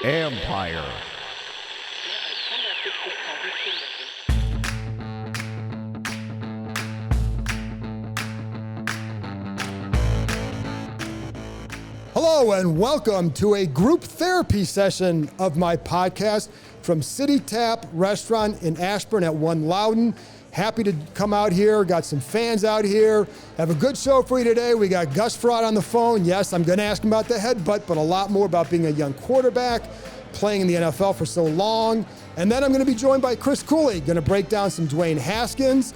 Ampire. Hello and welcome to a group therapy session of my podcast from City Tap Restaurant in Ashburn at 1 Loudon. Happy to come out here, got some fans out here. Have a good show for you today. We got Gus Frerotte on the phone. Yes, I'm gonna ask him about the headbutt, but a lot more about being a young quarterback, playing in the NFL for so long. And then I'm gonna be joined by Chris Cooley, gonna break down some Dwayne Haskins,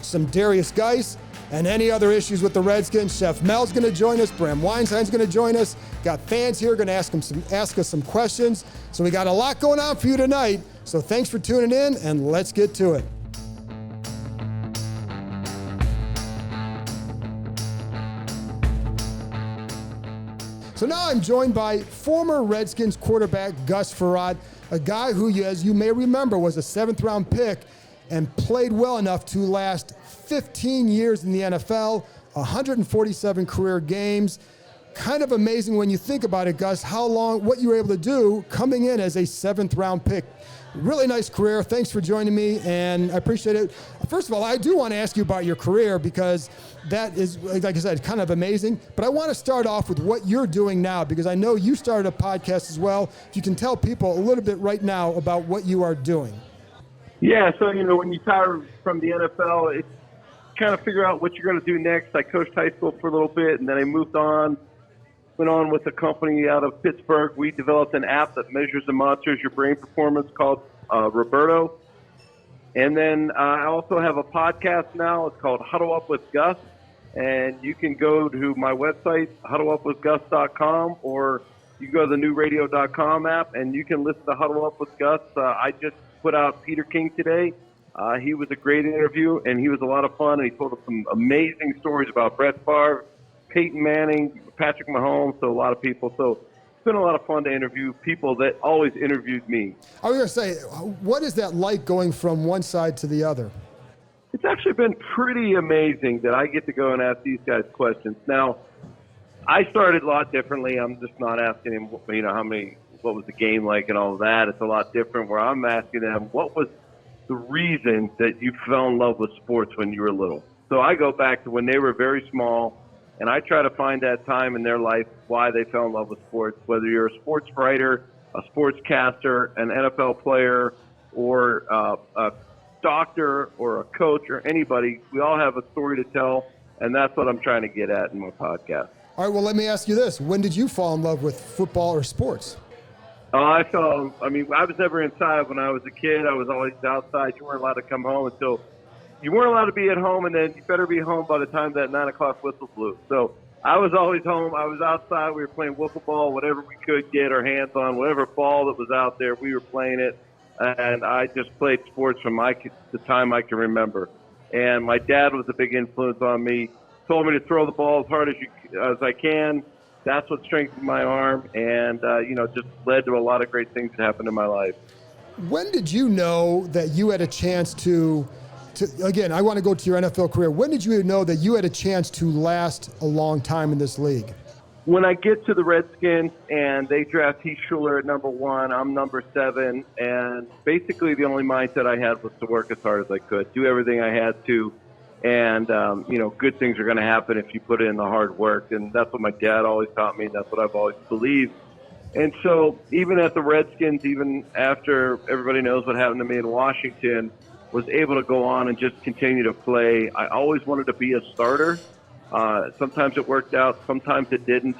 some Darius Geis, and any other issues with the Redskins. Chef Mel's gonna join us, Bram Weinstein's gonna join us. Got fans here gonna ask us some questions. So we got a lot going on for you tonight. So thanks for tuning in and let's get to it. So now I'm joined by former Redskins quarterback Gus Frerotte, a guy who, as you may remember, was a 7th-round pick and played well enough to last 15 years in the NFL, 147 career games. Kind of amazing when you think about it, Gus, what you were able to do coming in as a 7th-round pick. Really nice career. Thanks for joining me, and I appreciate it. First of all, I do want to ask you about your career because that is, like I said, kind of amazing. But I want to start off with what you're doing now because I know you started a podcast as well. If you can tell people a little bit right now about what you are doing. Yeah, so, when you retire from the NFL, it's kind of figure out what you're going to do next. I coached high school for a little bit, and then I went on with a company out of Pittsburgh. We developed an app that measures and monitors your brain performance called Roberto. And then I also have a podcast now. It's called Huddle Up with Gus. And you can go to my website, huddleupwithgus.com, or you go to the newradio.com app, and you can listen to Huddle Up with Gus. I just put out Peter King today. He was a great interview, and he was a lot of fun, and he told us some amazing stories about Brett Favre, Peyton Manning, Patrick Mahomes, so a lot of people. So it's been a lot of fun to interview people that always interviewed me. I was going to say, what is that like going from one side to the other? It's actually been pretty amazing that I get to go and ask these guys questions. Now, I started a lot differently. I'm just not asking him, what was the game like and all of that. It's a lot different where I'm asking them, what was the reason that you fell in love with sports when you were little? So I go back to when they were very small, and I try to find that time in their life why they fell in love with sports, whether you're a sports writer, a sportscaster, an NFL player, or a doctor or a coach or anybody. We all have a story to tell, and that's what I'm trying to get at in my podcast. All right, well, let me ask you this. When did you fall in love with football or sports? I was never inside when I was a kid. I was always outside. You weren't allowed to come home until you weren't allowed to be at home, and then you better be home by the time that 9 o'clock whistle blew. So I was always home. I was outside. We were playing wiffle ball, whatever we could get our hands on, whatever ball that was out there, we were playing it. And I just played sports from the time I can remember. And my dad was a big influence on me. Told me to throw the ball as hard as I can. That's what strengthened my arm, and just led to a lot of great things that happened in my life. When did you know that you had a chance to again, I want to go to your NFL career. When did you know that you had a chance to last a long time in this league? When I get to the Redskins and they draft T. Schuler at number 1, I'm number 7, and basically the only mindset I had was to work as hard as I could, do everything I had to, and good things are going to happen if you put in the hard work, and that's what my dad always taught me, and that's what I've always believed. And so even at the Redskins, even after everybody knows what happened to me in Washington, was able to go on and just continue to play. I always wanted to be a starter. Sometimes it worked out, sometimes it didn't,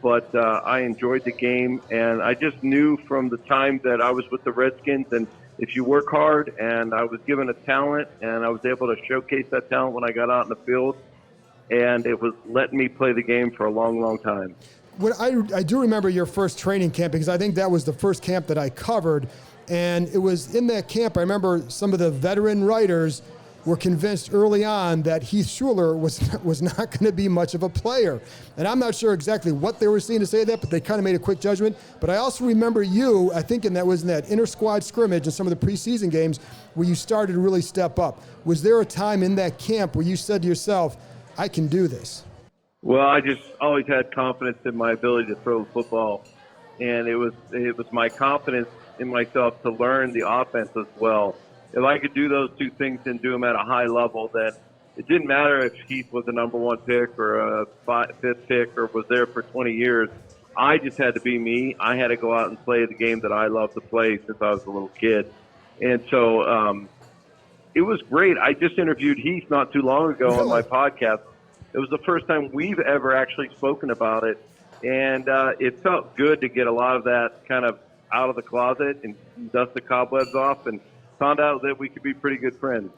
but I enjoyed the game, and I just knew from the time that I was with the Redskins, and if you work hard, and I was given a talent, and I was able to showcase that talent when I got out in the field, and it was letting me play the game for a long, long time. When I do remember your first training camp because I think that was the first camp that I covered, and it was in that camp I remember some of the veteran writers were convinced early on that Heath Schuler was not going to be much of a player. And I'm not sure exactly what they were seeing to say that, but they kind of made a quick judgment. But I also remember you, I think that was in that inter-squad scrimmage and some of the preseason games where you started to really step up. Was there a time in that camp where you said to yourself, I can do this? Well, I just always had confidence in my ability to throw the football, and it was my confidence in myself to learn the offense as well. If I could do those two things and do them at a high level, then it didn't matter if Heath was a number one pick or a fifth pick or was there for 20 years. I just had to be me. I had to go out and play the game that I loved to play since I was a little kid. And so it was great. I just interviewed Heath not too long ago on my podcast. It was the first time we've ever actually spoken about it. And it felt good to get a lot of that kind of out of the closet and dust the cobwebs off and found out that we could be pretty good friends.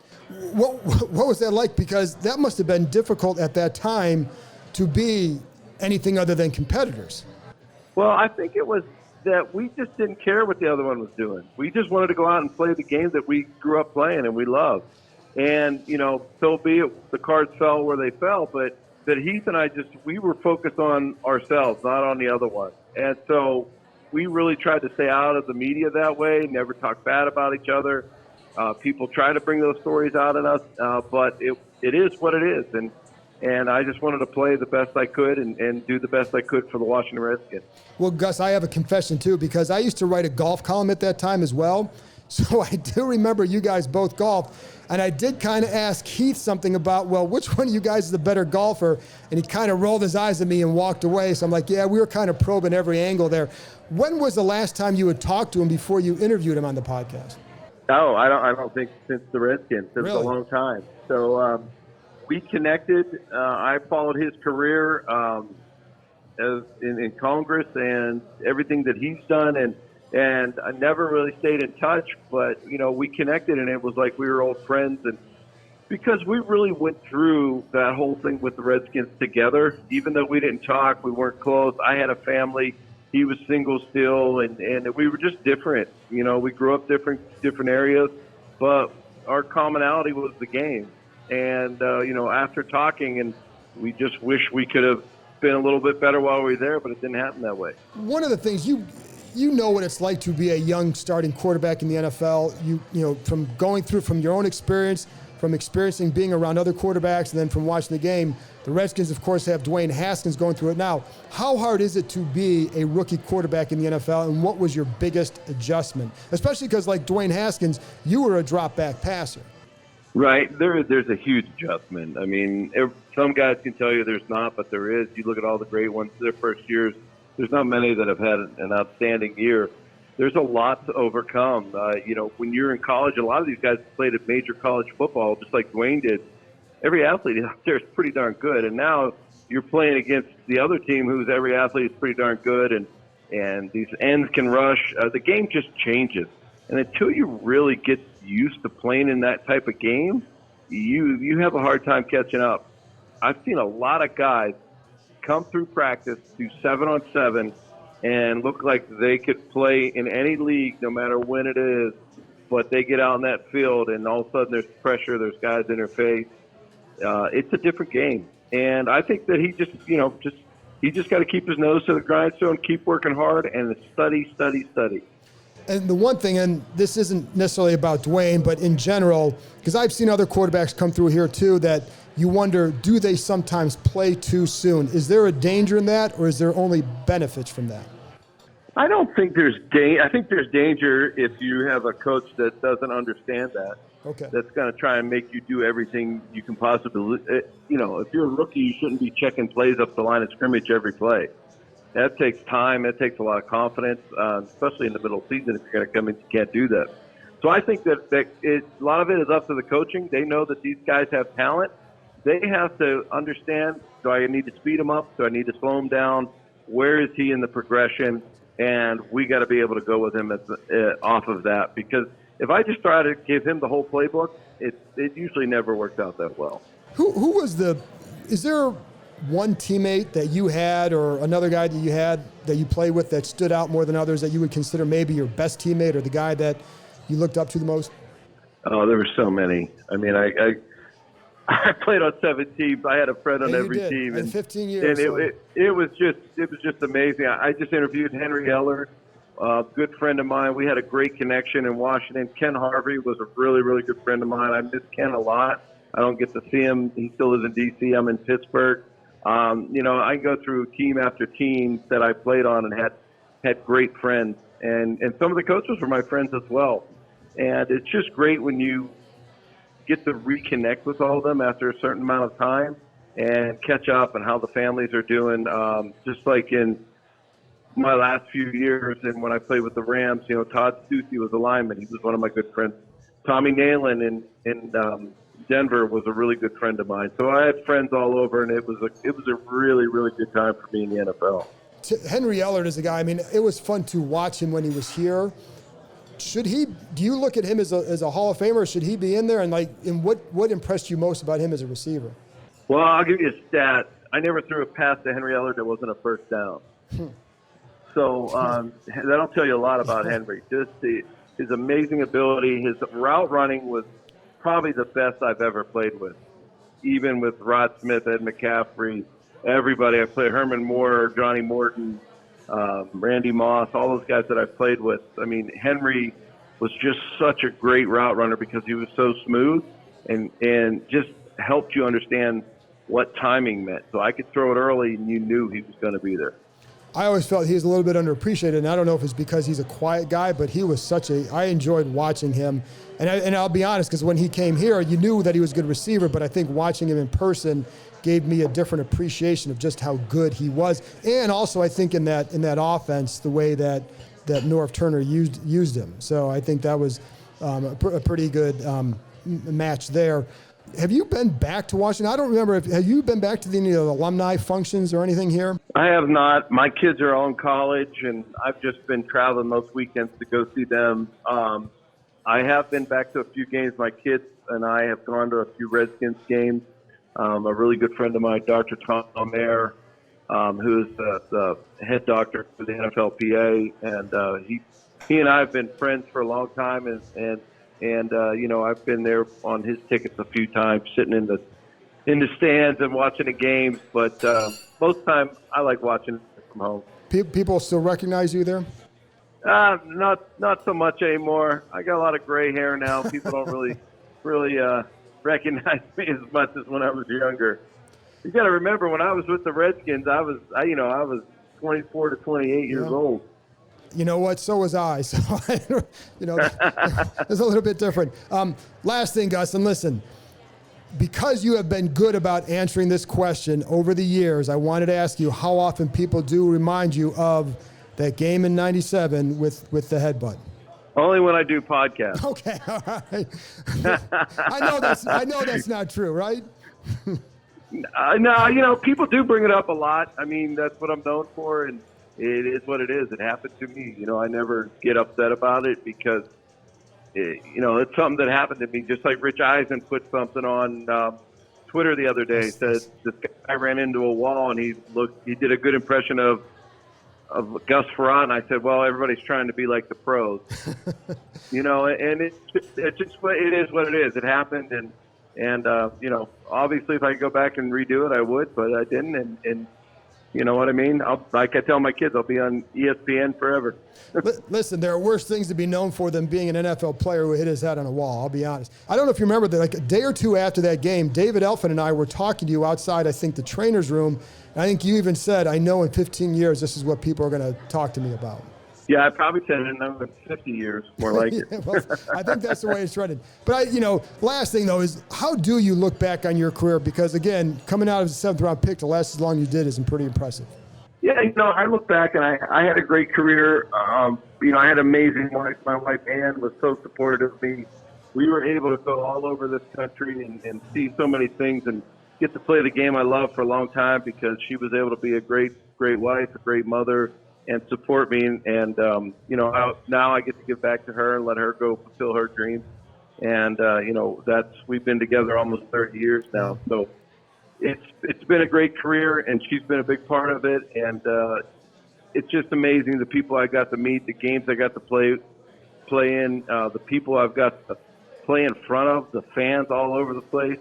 What was that like? Because that must have been difficult at that time to be anything other than competitors. Well, I think it was that we just didn't care what the other one was doing. We just wanted to go out and play the game that we grew up playing and we loved. And, so be it, the cards fell where they fell, but Heath and I we were focused on ourselves, not on the other one. And so we really tried to stay out of the media that way, never talk bad about each other. People try to bring those stories out in us, but it is what it is. And I just wanted to play the best I could and do the best I could for the Washington Redskins. Well, Gus, I have a confession too, because I used to write a golf column at that time as well. So I do remember you guys both golfed. And I did kind of ask Heath something about, well, which one of you guys is the better golfer? And he kind of rolled his eyes at me and walked away. So I'm like, yeah, we were kind of probing every angle there. When was the last time you had talked to him before you interviewed him on the podcast? Oh, I don't think since the Redskins. Since Really? a long time. So we connected. I followed his career in Congress and everything that he's done, and I never really stayed in touch. But we connected, and it was like we were old friends. And because we really went through that whole thing with the Redskins together, even though we didn't talk, we weren't close. I had a family. He was single still, and we were just different. We grew up different areas, but our commonality was the game. And, after talking, and we just wish we could have been a little bit better while we were there, but it didn't happen that way. One of the things you know what it's like to be a young starting quarterback in the NFL. From going through from your own experience, from experiencing being around other quarterbacks, and then from watching the game. The Redskins, of course, have Dwayne Haskins going through it now. How hard is it to be a rookie quarterback in the NFL, and what was your biggest adjustment? Especially because, like Dwayne Haskins, you were a drop-back passer. Right. There's a huge adjustment. I mean, some guys can tell you there's not, but there is. You look at all the great ones, their first years, there's not many that have had an outstanding year. There's a lot to overcome. When you're in college, a lot of these guys played at major college football, just like Dwayne did. Every athlete out there is pretty darn good. And now you're playing against the other team who's every athlete is pretty darn good, and these ends can rush. The game just changes. And until you really get used to playing in that type of game, you have a hard time catching up. I've seen a lot of guys come through practice, do 7-on-7, and look like they could play in any league no matter when it is, but they get out in that field and all of a sudden there's pressure, there's guys in their face. It's a different game. And I think that he just got to keep his nose to the grindstone, keep working hard, and study. And the one thing, and this isn't necessarily about Dwayne, but in general, because I've seen other quarterbacks come through here too, that you wonder, do they sometimes play too soon? Is there a danger in that, or is there only benefits from that? I don't think there's I think there's danger if you have a coach that doesn't understand that. Okay. That's going to try and make you do everything you can possibly. If you're a rookie, you shouldn't be checking plays up the line of scrimmage every play. That takes time. That takes a lot of confidence, especially in the middle of the season. If you're going to come in, you can't do that. So I think that a lot of it is up to the coaching. They know that these guys have talent. They have to understand, do I need to speed them up? Do I need to slow them down? Where is he in the progression? And we got to be able to go with him off of that, because if I just try to give him the whole playbook, it usually never works out that well. Who was is there one teammate that you had or another guy that you had that you played with that stood out more than others that you would consider maybe your best teammate or the guy that you looked up to the most? Oh, there were so many. I mean, I played on 7 teams. I had a friend on every team. And 15 years. And it was just amazing. I just interviewed Henry Eller, a good friend of mine. We had a great connection in Washington. Ken Harvey was a really, really good friend of mine. I miss Ken a lot. I don't get to see him. He still lives in D.C. I'm in Pittsburgh. I go through team after team that I played on and had great friends, and some of the coaches were my friends as well. And it's just great when you get to reconnect with all of them after a certain amount of time and catch up on how the families are doing. Just like in my last few years and when I played with the Rams, Todd Stussy was a lineman. He was one of my good friends. Tommy Nalen in Denver was a really good friend of mine. So I had friends all over, and it was a really, really good time for me in the NFL. Henry Ellard is a guy, it was fun to watch him when he was here. Do you look at him as a Hall of Famer, or should he be in there? And what impressed you most about him as a receiver? Well, I'll give you a stat. I never threw a pass to Henry Ellard that wasn't a first down. So that'll tell you a lot about Henry. Just his amazing ability. His route running was probably the best I've ever played with. Even with Rod Smith, Ed McCaffrey, everybody I played, Herman Moore, Johnny Morton, Randy Moss, all those guys that I've played with. Henry was just such a great route runner because he was so smooth and just helped you understand what timing meant. So I could throw it early and you knew he was going to be there. I always felt he was a little bit underappreciated, and I don't know if it's because he's a quiet guy, but he was I enjoyed watching him. And I'll be honest, because when he came here, you knew that he was a good receiver, but I think watching him in person gave me a different appreciation of just how good he was. And also, I think in that offense, the way that Norv Turner used him. So I think that was a pretty good match there. Have you been back to Washington? I don't remember. Have you been back to any of the alumni functions or anything here? I have not. My kids are all in college, and I've just been traveling most weekends to go see them. I have been back to a few games. My kids and I have gone to a few Redskins games. A really good friend of mine, Dr. Tom Ampire, who is the head doctor for the NFLPA, and he and I have been friends for a long time, and I've been there on his tickets a few times, sitting in the stands and watching the games. But most time, I like watching from home. People still recognize you there? Not so much anymore. I got a lot of gray hair now. People don't really recognize me as much as when I was younger. You got to remember, when I was with the Redskins, I was 24 to 28 years old. You know what? So was I. So, it's a little bit different. Last thing, Gus, and listen, because you have been good about answering this question over the years, I wanted to ask you how often people do remind you of that game in '97 with the headbutt. Only when I do podcasts. Okay, all right. I know that's not true, right? No, people do bring it up a lot. That's what I'm known for, and it is what it is. It happened to me. I never get upset about it because, it's something that happened to me. Just like Rich Eisen put something on Twitter the other day. Said this guy ran into a wall and he did a good impression of Gus Frerotte, and I said, well, everybody's trying to be like the pros. And it is what it is. It happened, and obviously if I could go back and redo it, I would, but I didn't, and you know what I mean? Like I tell my kids, I'll be on ESPN forever. Listen, there are worse things to be known for than being an NFL player who hit his head on a wall, I'll be honest. I don't know if you remember that, like a day or two after that game, David Elfin and I were talking to you outside, I think, the trainer's room. And I think you even said, I know in 15 years this is what people are going to talk to me about. Yeah, I probably said it in another 50 years, more like it. Well, I think that's the way it's running. But, last thing, though, is how do you look back on your career? Because, again, coming out as a seventh-round pick to last as long as you did is pretty impressive. Yeah, I look back, and I had a great career. I had an amazing wife. My wife, Ann, was so supportive of me. We were able to go all over this country and see so many things and get to play the game I loved for a long time because she was able to be a great wife, a great mother, and support me. And now I get to give back to her and let her go fulfill her dreams. And, we've been together almost 30 years now. So it's been a great career, and she's been a big part of it. And it's just amazing, the people I got to meet, the games I got to play in, the people I've got to play in front of, the fans all over the place.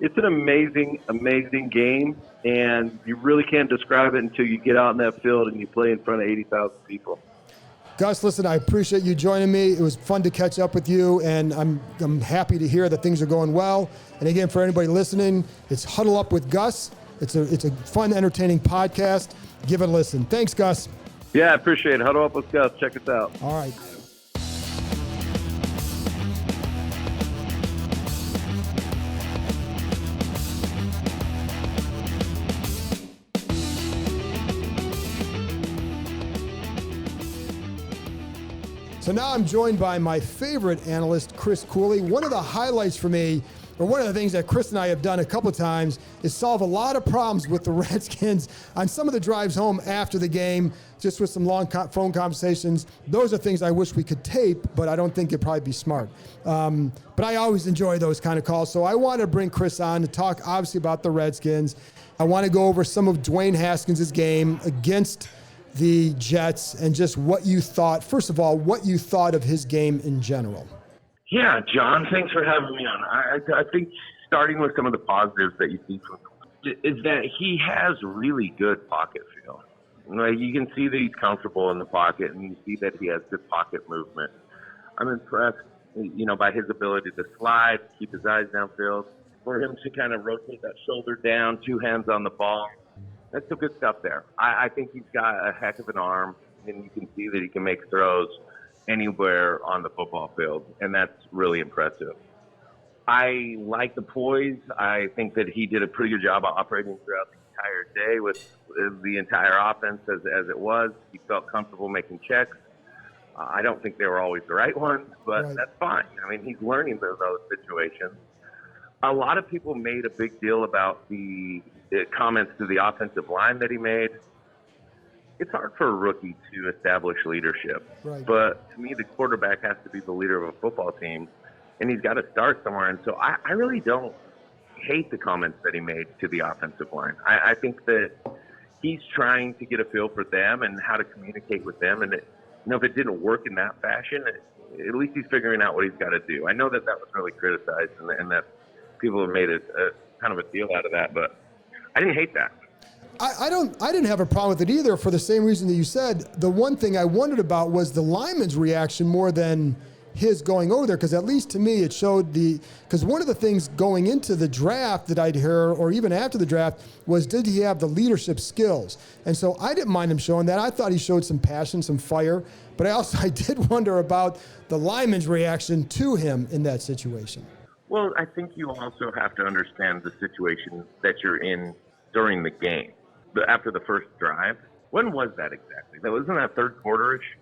It's an amazing, amazing game, and you really can't describe it until you get out in that field and you play in front of 80,000 people. Gus, listen, I appreciate you joining me. It was fun to catch up with you, and I'm happy to hear that things are going well. And again, for anybody listening, it's Huddle Up with Gus. It's a fun, entertaining podcast. Give it a listen. Thanks, Gus. Yeah, I appreciate it. Huddle Up with Gus. Check us out. All right. So now I'm joined by my favorite analyst, Chris Cooley. One of the highlights for me, or one of the things that Chris and I have done a couple of times, is solve a lot of problems with the Redskins on some of the drives home after the game, just with some long phone conversations. Those are things I wish we could tape, but I don't think it'd probably be smart. But I always enjoy those kind of calls. So I want to bring Chris on to talk, obviously, about the Redskins. I want to go over some of Dwayne Haskins' game against the Jets and just what you thought, first of all, what you thought of his game in general. Yeah, John, thanks for having me on. I think starting with some of the positives that you see from him is that he has really good pocket feel. Like, you can see that he's comfortable in the pocket, and you see that he has good pocket movement. I'm impressed, by his ability to slide, keep his eyes downfield, for him to kind of rotate that shoulder down, two hands on the ball. That's some good stuff there. I think he's got a heck of an arm, and you can see that he can make throws anywhere on the football field, and that's really impressive. I like the poise. I think that he did a pretty good job of operating throughout the entire day with the entire offense as it was. He felt comfortable making checks. I don't think they were always the right ones, but That's fine. I mean, he's learning those situations. A lot of people made a big deal about the comments to the offensive line that he made. It's hard for a rookie to establish leadership, but to me, the quarterback has to be the leader of a football team, and he's got to start somewhere. And so I really don't hate the comments that he made to the offensive line. I think that he's trying to get a feel for them and how to communicate with them. And if it didn't work in that fashion, at least he's figuring out what he's got to do. I know that was really criticized, and that people have made a kind of a deal out of that, but I didn't hate that. I didn't have a problem with it either, for the same reason that you said. The one thing I wondered about was the lineman's reaction more than his going over there, because at least to me it showed because one of the things going into the draft that I'd hear, or even after the draft, was did he have the leadership skills? And so I didn't mind him showing that. I thought he showed some passion, some fire, but I did wonder about the lineman's reaction to him in that situation. Well, I think you also have to understand the situation that you're in during the game. After the first drive, when was that exactly? Wasn't that third quarter-ish?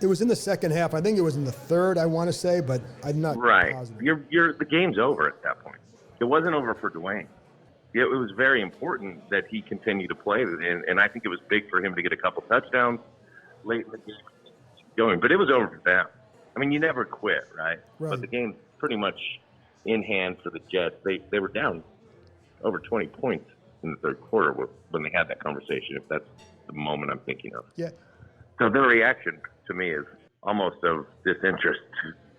It was in the second half. I think it was in the third, I want to say, but I'm not positive. The game's over at that point. It wasn't over for Dwayne. It was very important that he continued to play, and I think it was big for him to get a couple touchdowns late in the game going. But it was over for them. I mean, you never quit, right? But the game's pretty much in hand for the Jets. They were down over 20 points in the third quarter when they had that conversation, if that's the moment I'm thinking of. Yeah. So their reaction to me is almost of disinterest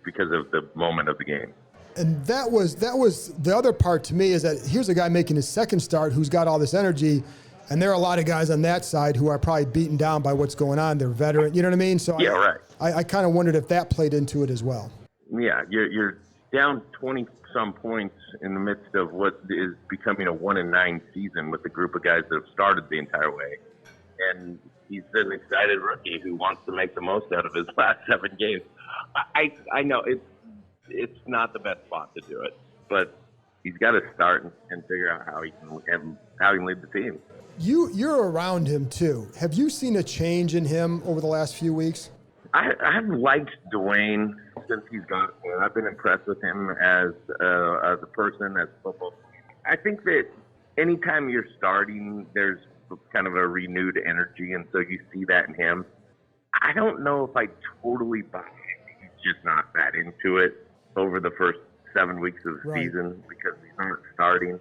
because of the moment of the game. And that was the other part to me, is that here's a guy making his second start who's got all this energy, and there are a lot of guys on that side who are probably beaten down by what's going on. They're veteran, you know what I mean? So yeah, right. I kind of wondered if that played into it as well. Yeah, you're down 20-some points in the midst of what is becoming a 1-9 season with a group of guys that have started the entire way. And he's an excited rookie who wants to make the most out of his last 7 games. I know it's not the best spot to do it, but he's got to start and figure out how he can lead the team. You're around him too. Have you seen a change in him over the last few weeks? I've liked Dwayne since he's got here. I've been impressed with him as a person, as a football player. I think that anytime you're starting, there's kind of a renewed energy, and so you see that in him. I don't know if I totally buy it. He's just not that into it over the first 7 weeks of the season because he's not starting.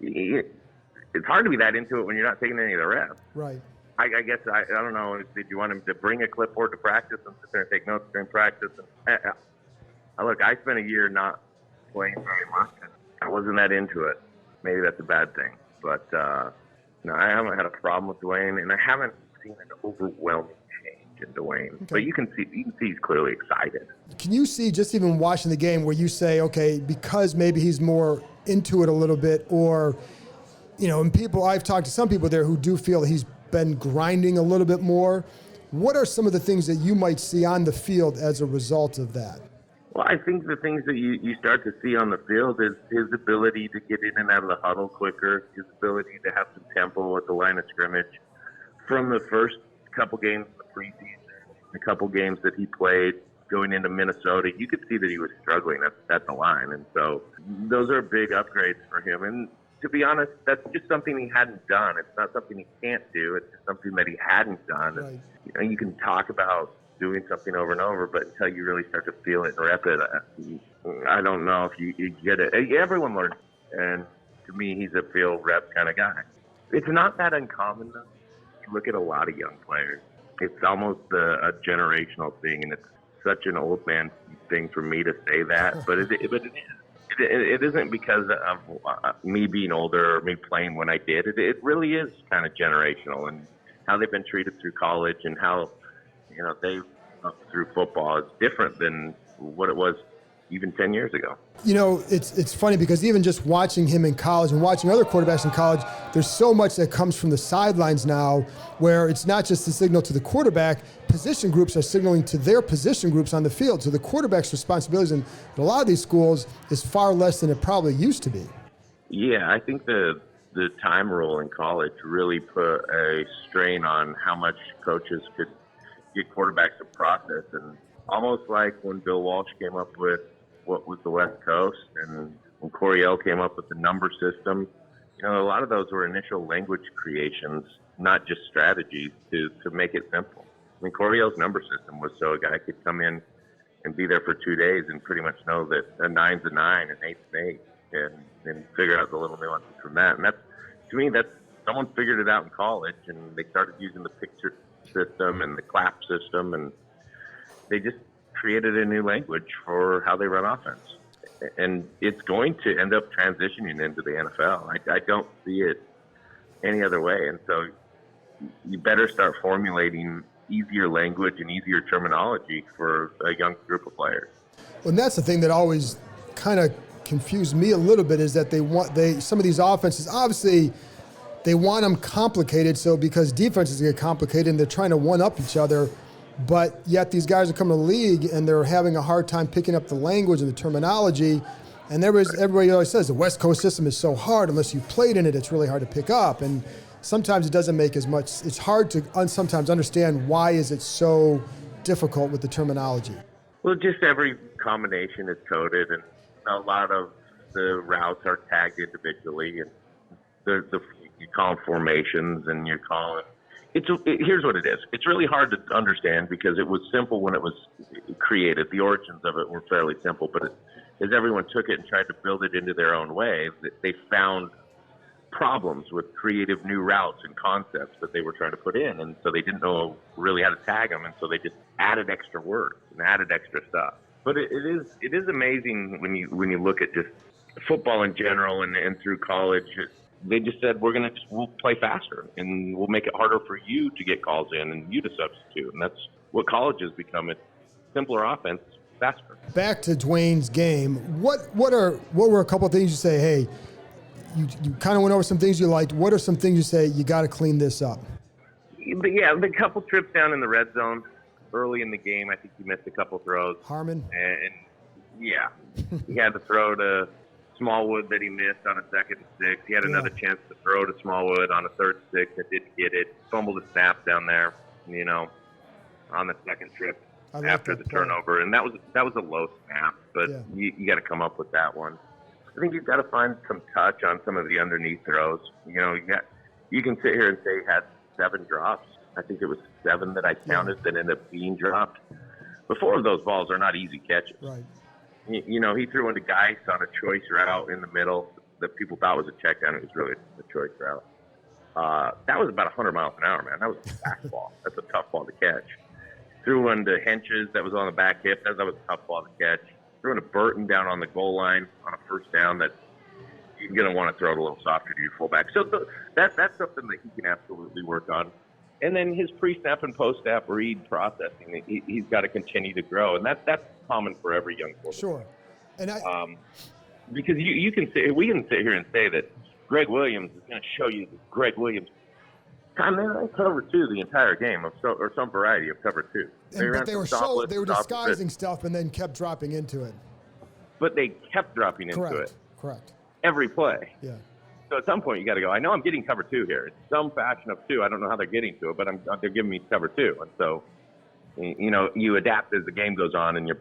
It's hard to be that into it when you're not taking any of the reps. Right. I guess, I don't know, did you want him to bring a clipboard to practice and sit there and take notes during practice? Look, I spent a year not playing very much. I wasn't that into it. Maybe that's a bad thing. But, no, I haven't had a problem with Dwayne, and I haven't seen an overwhelming change in Dwayne. Okay. But you can see he's clearly excited. Can you see, just even watching the game, where you say, okay, because maybe he's more into it a little bit, or And I've talked to some people there who do feel he's been grinding a little bit more. What are some of the things that you might see on the field as a result of that? Well, I think the things that you start to see on the field is his ability to get in and out of the huddle quicker, his ability to have some tempo at the line of scrimmage. From the first couple games of the preseason, the couple games that he played going into Minnesota, you could see that he was struggling at the line. And so those are big upgrades for him. And to be honest, that's just something he hadn't done. It's not something he can't do. It's just something that he hadn't done. Right. And, you can talk about doing something over and over, but until you really start to feel it and rep it, I don't know if you get it. Everyone learns. And to me, he's a feel rep kind of guy. It's not that uncommon, though. You look at a lot of young players. It's almost a generational thing, and it's such an old man thing for me to say that, but it isn't because of me being older or me playing when I did. It really is kind of generational, and how they've been treated through college and how they through football is different than what it was even 10 years ago. It's funny because even just watching him in college and watching other quarterbacks in college, there's so much that comes from the sidelines now where it's not just the signal to the quarterback, position groups are signaling to their position groups on the field. So the quarterback's responsibilities in a lot of these schools is far less than it probably used to be. Yeah, I think the time rule in college really put a strain on how much coaches could get quarterbacks to process, and almost like when Bill Walsh came up with what was the West Coast, and when Coryell came up with the number system, a lot of those were initial language creations, not just strategies to make it simple. I mean, Coryell's number system was so a guy could come in and be there for 2 days and pretty much know that a 9's a 9, an 8's an 8, and figure out the little nuances from that. And to me, someone figured it out in college, and they started using the picture system and the clap system, and they just created a new language for how they run offense. And it's going to end up transitioning into the NFL. I don't see it any other way. And so you better start formulating easier language and easier terminology for a young group of players. Well, and that's the thing that always kind of confused me a little bit, is that some of these offenses, obviously they want them complicated, so because defenses get complicated and they're trying to one-up each other, but yet these guys are coming to the league and they're having a hard time picking up the language and the terminology. And everybody always says the West Coast system is so hard. Unless you've played in it, it's really hard to pick up. And sometimes it doesn't make as much. It's hard to sometimes understand why is it so difficult with the terminology. Well, just every combination is coded, and a lot of the routes are tagged individually. And you call them formations, and you call it. Here's what it is. It's really hard to understand because it was simple when it was created. The origins of it were fairly simple, but as everyone took it and tried to build it into their own way, they found problems with creative new routes and concepts that they were trying to put in, and so they didn't know really how to tag them, and so they just added extra words and added extra stuff. But it is amazing when you look at just football in general and through college. They just said, we'll play faster, and we'll make it harder for you to get calls in and you to substitute. And that's what college has become. It's simpler offense, faster. Back to Dwayne's game. What were a couple of things you say, hey, you kind of went over some things you liked. What are some things you say, you got to clean this up? But yeah, the couple trips down in the red zone early in the game, I think he missed a couple throws. Harmon? And yeah, he had to throw to Smallwood that he missed on a 2nd and 6. He had another chance to throw to Smallwood on a 3rd and 6 that didn't get it. Fumbled a snap down there, on the second trip after the turnover. And that was a low snap, but you got to come up with that one. I think you've got to find some touch on some of the underneath throws. You can sit here and say he had 7 drops. I think it was 7 that I counted that ended up being dropped. But 4 of those balls are not easy catches. Right. He threw into Geis on a choice route in the middle that people thought was a check down. It was really a choice route. That was about 100 miles an hour, man. That was a fastball. That's a tough ball to catch. Threw one to Henches that was on the back hip. That was a tough ball to catch. Threw into Burton down on the goal line on a 1st down that you're going to want to throw it a little softer to your fullback. So that's something that he can absolutely work on. And then his pre-snap and post-snap read processing, he's got to continue to grow. And that's common for every young quarterback. Sure. And because we can sit here and say that Greg Williams is going to show you that Greg Williams. God, man, they cover 2 the entire game, or some variety of cover 2. But they were disguising stuff and then kept dropping into it. But they kept dropping into it. Correct. Every play. Yeah. So at some point you got to go, I know I'm getting cover 2 here. It's some fashion of 2. I don't know how they're getting to it, but they're giving me cover 2. And so, you adapt as the game goes on, and your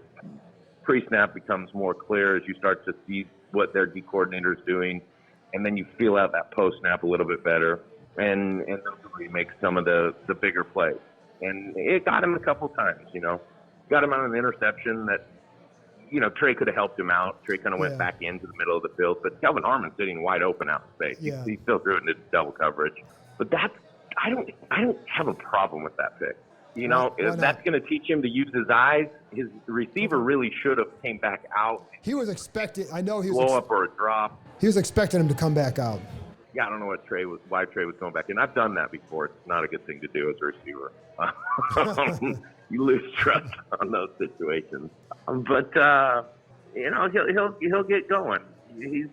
pre-snap becomes more clear as you start to see what their D coordinator is doing. And then you feel out that post-snap a little bit better. And really make some of the bigger plays. And it got him a couple times, Got him on an interception that, Trey could have helped him out. Trey kind of went back into the middle of the field. But Kelvin Harmon's sitting wide open out in space. Yeah. He still threw it into double coverage. But I don't have a problem with that pick. That's going to teach him to use his eyes. His receiver really should have came back out. He was expecting, I know he was. Blow up or a drop. He was expecting him to come back out. Yeah, I don't know why Trey was going back in. I've done that before. It's not a good thing to do as a receiver. You lose trust on those situations. But he'll get going. He's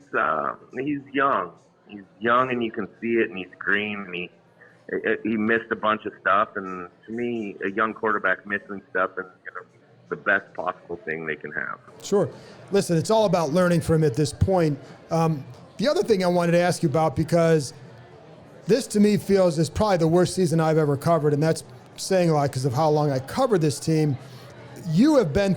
young. He's young, and you can see it. And he's green. And he missed a bunch of stuff. And to me, a young quarterback missing stuff is the best possible thing they can have. Sure. Listen, it's all about learning from him at this point. The other thing I wanted to ask you about, because this to me feels is probably the worst season I've ever covered, and that's saying a lot because of how long I covered this team. You went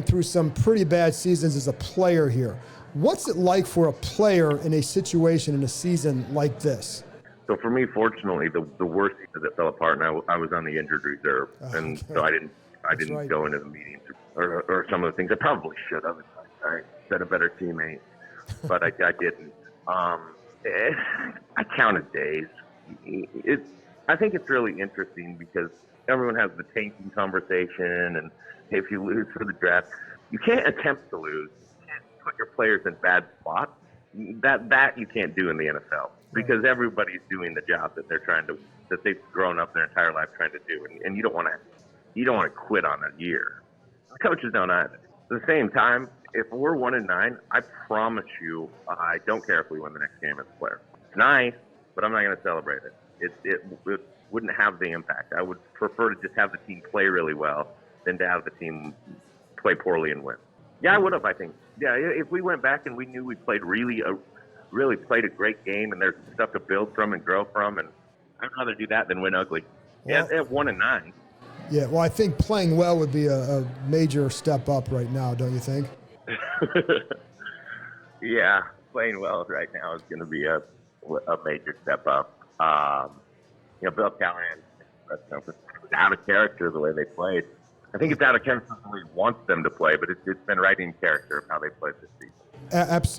through some pretty bad seasons as a player here. What's it like for a player in a situation in a season like this? So for me, fortunately, the worst season that fell apart, and I was on the injured reserve, and so I didn't go into the meetings or some of the things I probably should have. I been a better teammate. But I didn't. I counted days. I think it's really interesting because everyone has the tanking conversation, and if you lose for the draft, you can't attempt to lose. You can't put your players in bad spots. That you can't do in the NFL because everybody's doing the job that they've grown up their entire life trying to do, and you don't want to quit on a year. The coaches don't either. At the same time, if we're 1-9, I promise you, I don't care if we win the next game as a player. It's nice, but I'm not going to celebrate it. It wouldn't have the impact. I would prefer to just have the team play really well than to have the team play poorly and win. Yeah, I would have, I think. Yeah, if we went back and we knew we played really played a great game and there's stuff to build from and grow from, and I'd rather do that than win ugly. Well, yeah, at 1-9. Yeah, well, I think playing well would be a major step up right now, don't you think? Yeah, playing well right now is going to be a major step up. Bill Callahan was out of character the way they played. I think it's out of character the way he wants them to play, but it's been right in character of how they played this season.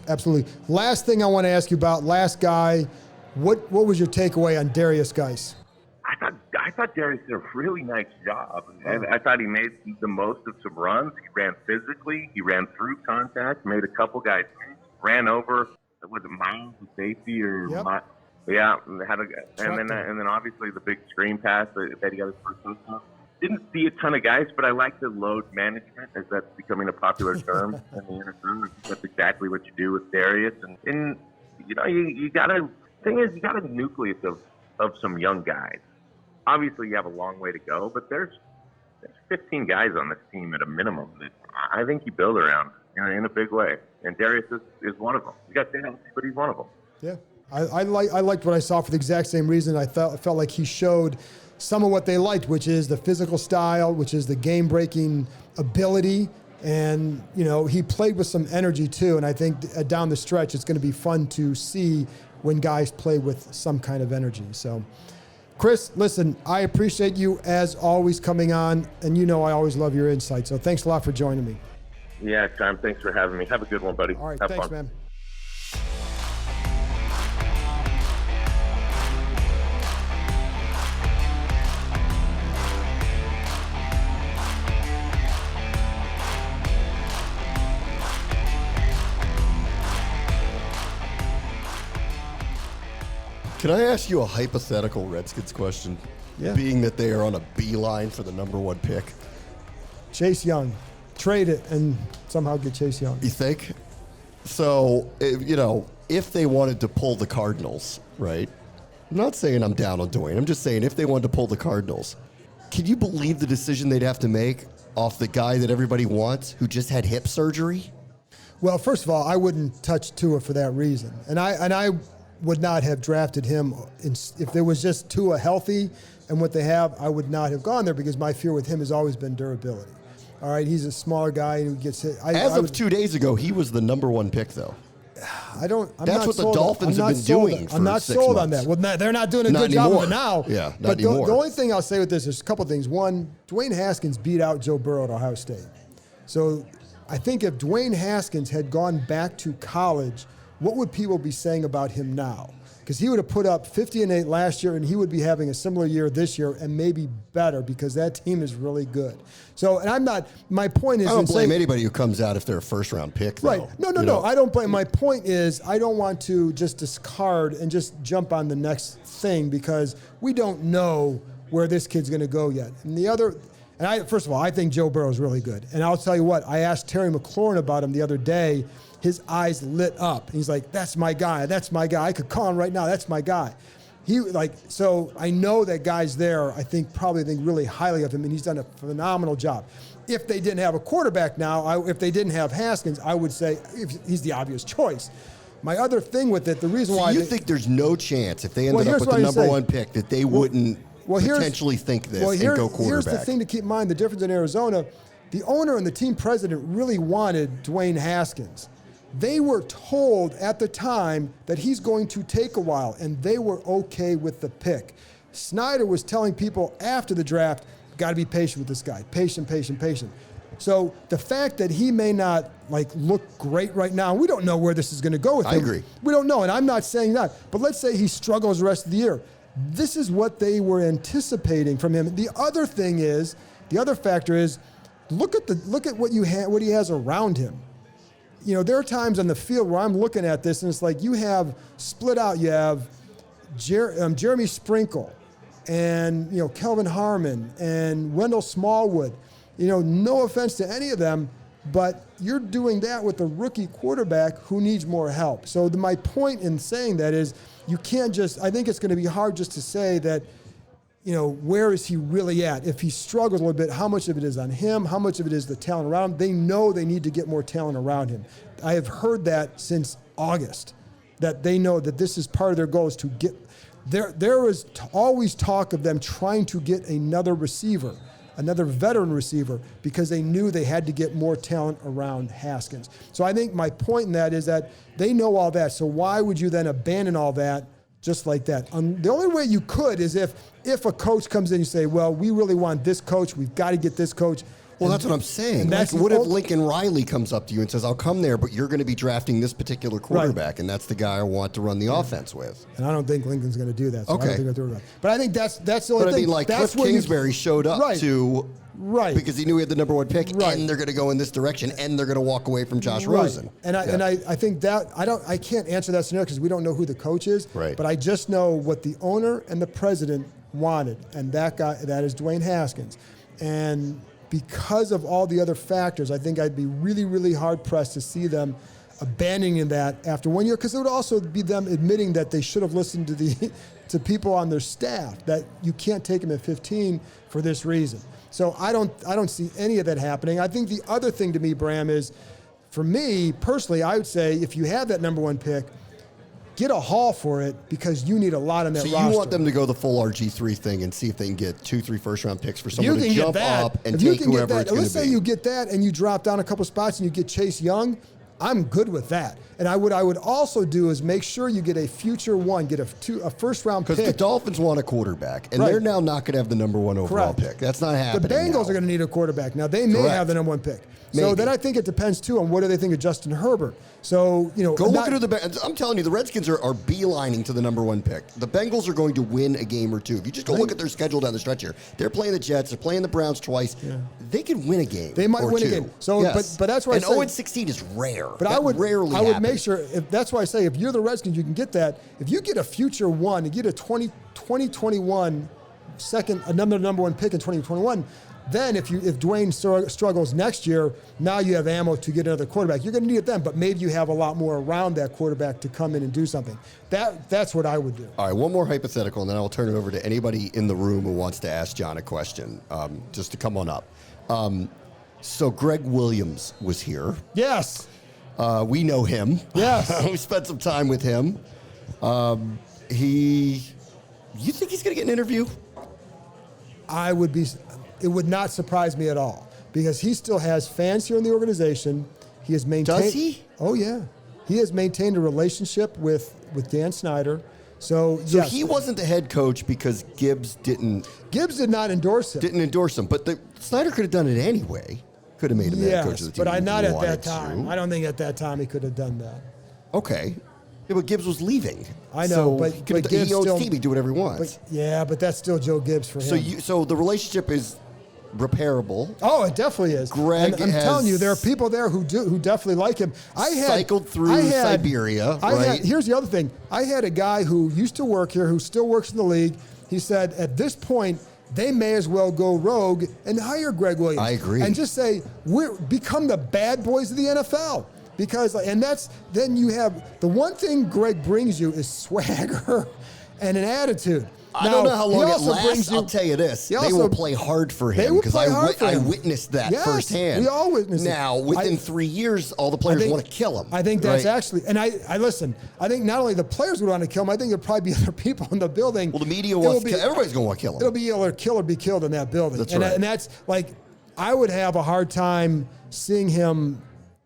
Absolutely. Last thing I want to ask you about, last guy, what was your takeaway on Darius Geis? I thought Darius did a really nice job. I thought he made the most of some runs. He ran physically. He ran through contact, made a couple guys miss, ran over. Was it Miles, the safety, or yep. Yeah, and then obviously the big screen pass that he got his first touchdown. Didn't see a ton of guys, but I like the load management, as that's becoming a popular term in the NFL. That's exactly what you do with Darius, and you got a nucleus of some young guys. Obviously, you have a long way to go, but there's 15 guys on this team at a minimum that I think you build around in a big way. And Darius is one of them. You got to healthy, but he's one of them. Yeah, I liked what I saw for the exact same reason. I felt like he showed some of what they liked, which is the physical style, which is the game-breaking ability. And, he played with some energy, too. And I think down the stretch, it's going to be fun to see when guys play with some kind of energy. So, Chris, listen, I appreciate you as always coming on, and I always love your insight. So thanks a lot for joining me. Yeah, Tom, thanks for having me. Have a good one, buddy. All right, Have thanks, fun. man. Can I ask you a hypothetical Redskins question? Yeah. Being that they are on a beeline for the number 1 pick. Chase Young. Trade it and somehow get Chase Young. You think? So, if they wanted to pull the Cardinals, right? I'm not saying I'm down on Dwayne. I'm just saying if they wanted to pull the Cardinals, can you believe the decision they'd have to make off the guy that everybody wants who just had hip surgery? Well, first of all, I wouldn't touch Tua for that reason. And I would not have drafted him if there was just Tua healthy and what they have, I would not have gone there because my fear with him has always been durability. All right, he's a smaller guy who gets hit. As of 2 days ago, he was the number one pick, though. That's what the Dolphins have been doing for I'm not 6 sold on months. that. Well, they're not doing a good job of it now. Yeah, but anymore. The only thing I'll say with this is a couple things. One, Dwayne Haskins beat out Joe Burrow at Ohio State. So I think if Dwayne Haskins had gone back to college, what would people be saying about him now? Because he would have put up 50-8 last year, and he would be having a similar year this year, and maybe better because that team is really good. So, and I'm not. My point is, I don't blame anybody who comes out if they're a first-round pick, though. Right? No. I don't blame. My point is, I don't want to just discard and just jump on the next thing because we don't know where this kid's going to go yet. And the other. And first of all, I think Joe Burrow is really good. And I'll tell you what, I asked Terry McLaurin about him the other day. His eyes lit up. He's like, that's my guy. That's my guy. I could call him right now. That's my guy. So I know that guys there, I think, probably think really highly of him, and he's done a phenomenal job. If they didn't have a quarterback now, if they didn't have Haskins, I would say he's the obvious choice. My other thing with it, the reason why... you think there's no chance if they ended up with the number one pick that they wouldn't potentially think this and go quarterback? Here's the thing to keep in mind, the difference in Arizona, the owner and the team president really wanted Dwayne Haskins. They were told at the time that he's going to take a while, and they were okay with the pick. Snyder was telling people after the draft, got to be patient with this guy. Patient. So the fact that he may not look great right now, we don't know where this is going to go with him. I agree. We don't know, and I'm not saying that. But let's say he struggles the rest of the year. This is what they were anticipating from him. The other factor is, look at what he has around him. You know, there are times on the field where I'm looking at this and it's like you have split out. You have Jeremy Sprinkle and, Kelvin Harmon and Wendell Smallwood. No offense to any of them, but you're doing that with a rookie quarterback who needs more help. So my point in saying that is you can't I think it's going to be hard just to say that, where is he really at? If he struggles a little bit, how much of it is on him? How much of it is the talent around him? They know they need to get more talent around him. I have heard that since August, that they know that this is part of their goal is to get – there was always talk of them trying to get another receiver, another veteran receiver, because they knew they had to get more talent around Haskins. So I think my point in that is that they know all that. So why would you then abandon all that just like that? The only way you could is if a coach comes in and you say, well, we really want this coach. We've got to get this coach. Well, that's what I'm saying. What if Lincoln Riley comes up to you and says, I'll come there, but you're going to be drafting this particular quarterback, and that's the guy I want to run the offense with? And I don't think Lincoln's going to do that. So okay. I don't think they'll do that. But I think that's the only thing. But Cliff Kingsbury showed up Right. Because he knew he had the number one pick, and they're going to go in this direction, and they're going to walk away from Josh Rosen. And I think that I can't answer that scenario because we don't know who the coach is. Right. But I just know what the owner and the president wanted, and that guy, that is Dwayne Haskins. And because of all the other factors, I think I'd be really, really hard pressed to see them abandoning that after 1 year, because it would also be them admitting that they should have listened to people on their staff, that you can't take him at 15 for this reason. So I don't see any of that happening. I think the other thing to me, Bram, is for me personally, I would say if you have that number one pick, get a haul for it because you need a lot on that roster. So you want them to go the full RG3 thing and see if they can get 2-3 first-round picks for someone to jump up and take whoever it's going to be. Let's say you get that and you drop down a couple spots and you get Chase Young. I'm good with that. And I would also do is make sure you get a future one, get a first-round pick. Because the Dolphins want a quarterback, and they're now not going to have the number one overall pick. That's not happening. The Bengals are going to need a quarterback. Now, they may have the number one pick. Maybe. So then I think it depends, too, on what do they think of Justin Herbert. So, go look at the I'm telling you, the Redskins are beelining to the number one pick. The Bengals are going to win a game or two. If you just go look at their schedule down the stretch here, they're playing the Jets, they're playing the Browns twice. Yeah. They can win a game. They might win two. a game. So, yes. but that's why I say. And 0-16 is rare. But I would make sure, that's why I say, if you're the Redskins, you can get that. If you get a future one, you get a 2021 another number one pick in 2021, Then if Dwayne struggles next year, now you have ammo to get another quarterback. You're going to need it then, but maybe you have a lot more around that quarterback to come in and do something. That's what I would do. All right, one more hypothetical, and then I'll turn it over to anybody in the room who wants to ask John a question, just to come on up. So Greg Williams was here. Yes. We know him. Yes. We spent some time with him. You think he's going to get an interview? It would not surprise me at all because he still has fans here in the organization. He has maintained. Does he? Oh yeah, he has maintained a relationship with Dan Snyder. So yes. He wasn't the head coach because Gibbs did not endorse him. Didn't endorse him, but Snyder could have done it anyway. Could have made him head coach of the team. But not at that time. To. I don't think at that time he could have done that. Okay. Yeah, but Gibbs was leaving. I know, so but he owns the team. He do whatever he wants. But that's still Joe Gibbs for him. So the relationship is repairable. Oh, it definitely is. Greg, I'm telling you, there are people there who definitely like him. Cycled through Siberia. Here's the other thing. I had a guy who used to work here, who still works in the league. He said, at this point, they may as well go rogue and hire Greg Williams. I agree. And just say, become the bad boys of the NFL. Then you have, the one thing Greg brings you is swagger and an attitude. I don't know how long it lasts. I'll tell you this. They will play hard for him because I witnessed that firsthand. We all witnessed it. Now, within 3 years, all the players want to kill him. I think that's actually, and I listen, I think not only the players would want to kill him, I think there'd probably be other people in the building. Well, the media wants to kill. Everybody's going to want to kill him. It'll be either kill or be killed in that building. That's right. And that's like, I would have a hard time seeing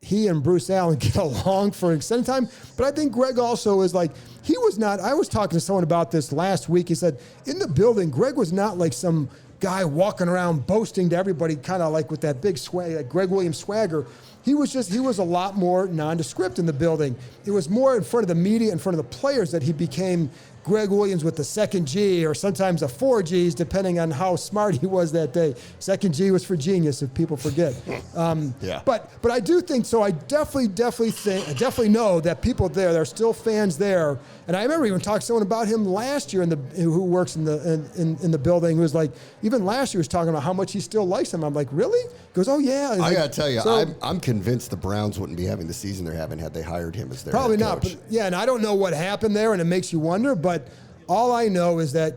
he and Bruce Allen get along for an extended time. But I think Greg also is like, I was talking to someone about this last week. He said, in the building, Greg was not like some guy walking around boasting to everybody, kind of like with that big swag, like Greg Williams swagger. He was a lot more nondescript in the building. It was more in front of the media, in front of the players that he became Greg Williams with the second G or sometimes a 4 Gs, depending on how smart he was that day. Second G was for genius, if people forget. Yeah. But I do think so. I definitely know that people there are still fans there. And I remember even talking to someone about him last year who works in the building, who was like, even last year was talking about how much he still likes him. I'm like, really? He goes, oh yeah. I got to tell you, I'm convinced the Browns wouldn't be having the season they're having had they hired him as their probably head not. coach. But yeah, and I don't know what happened there, and it makes you wonder. But all I know is that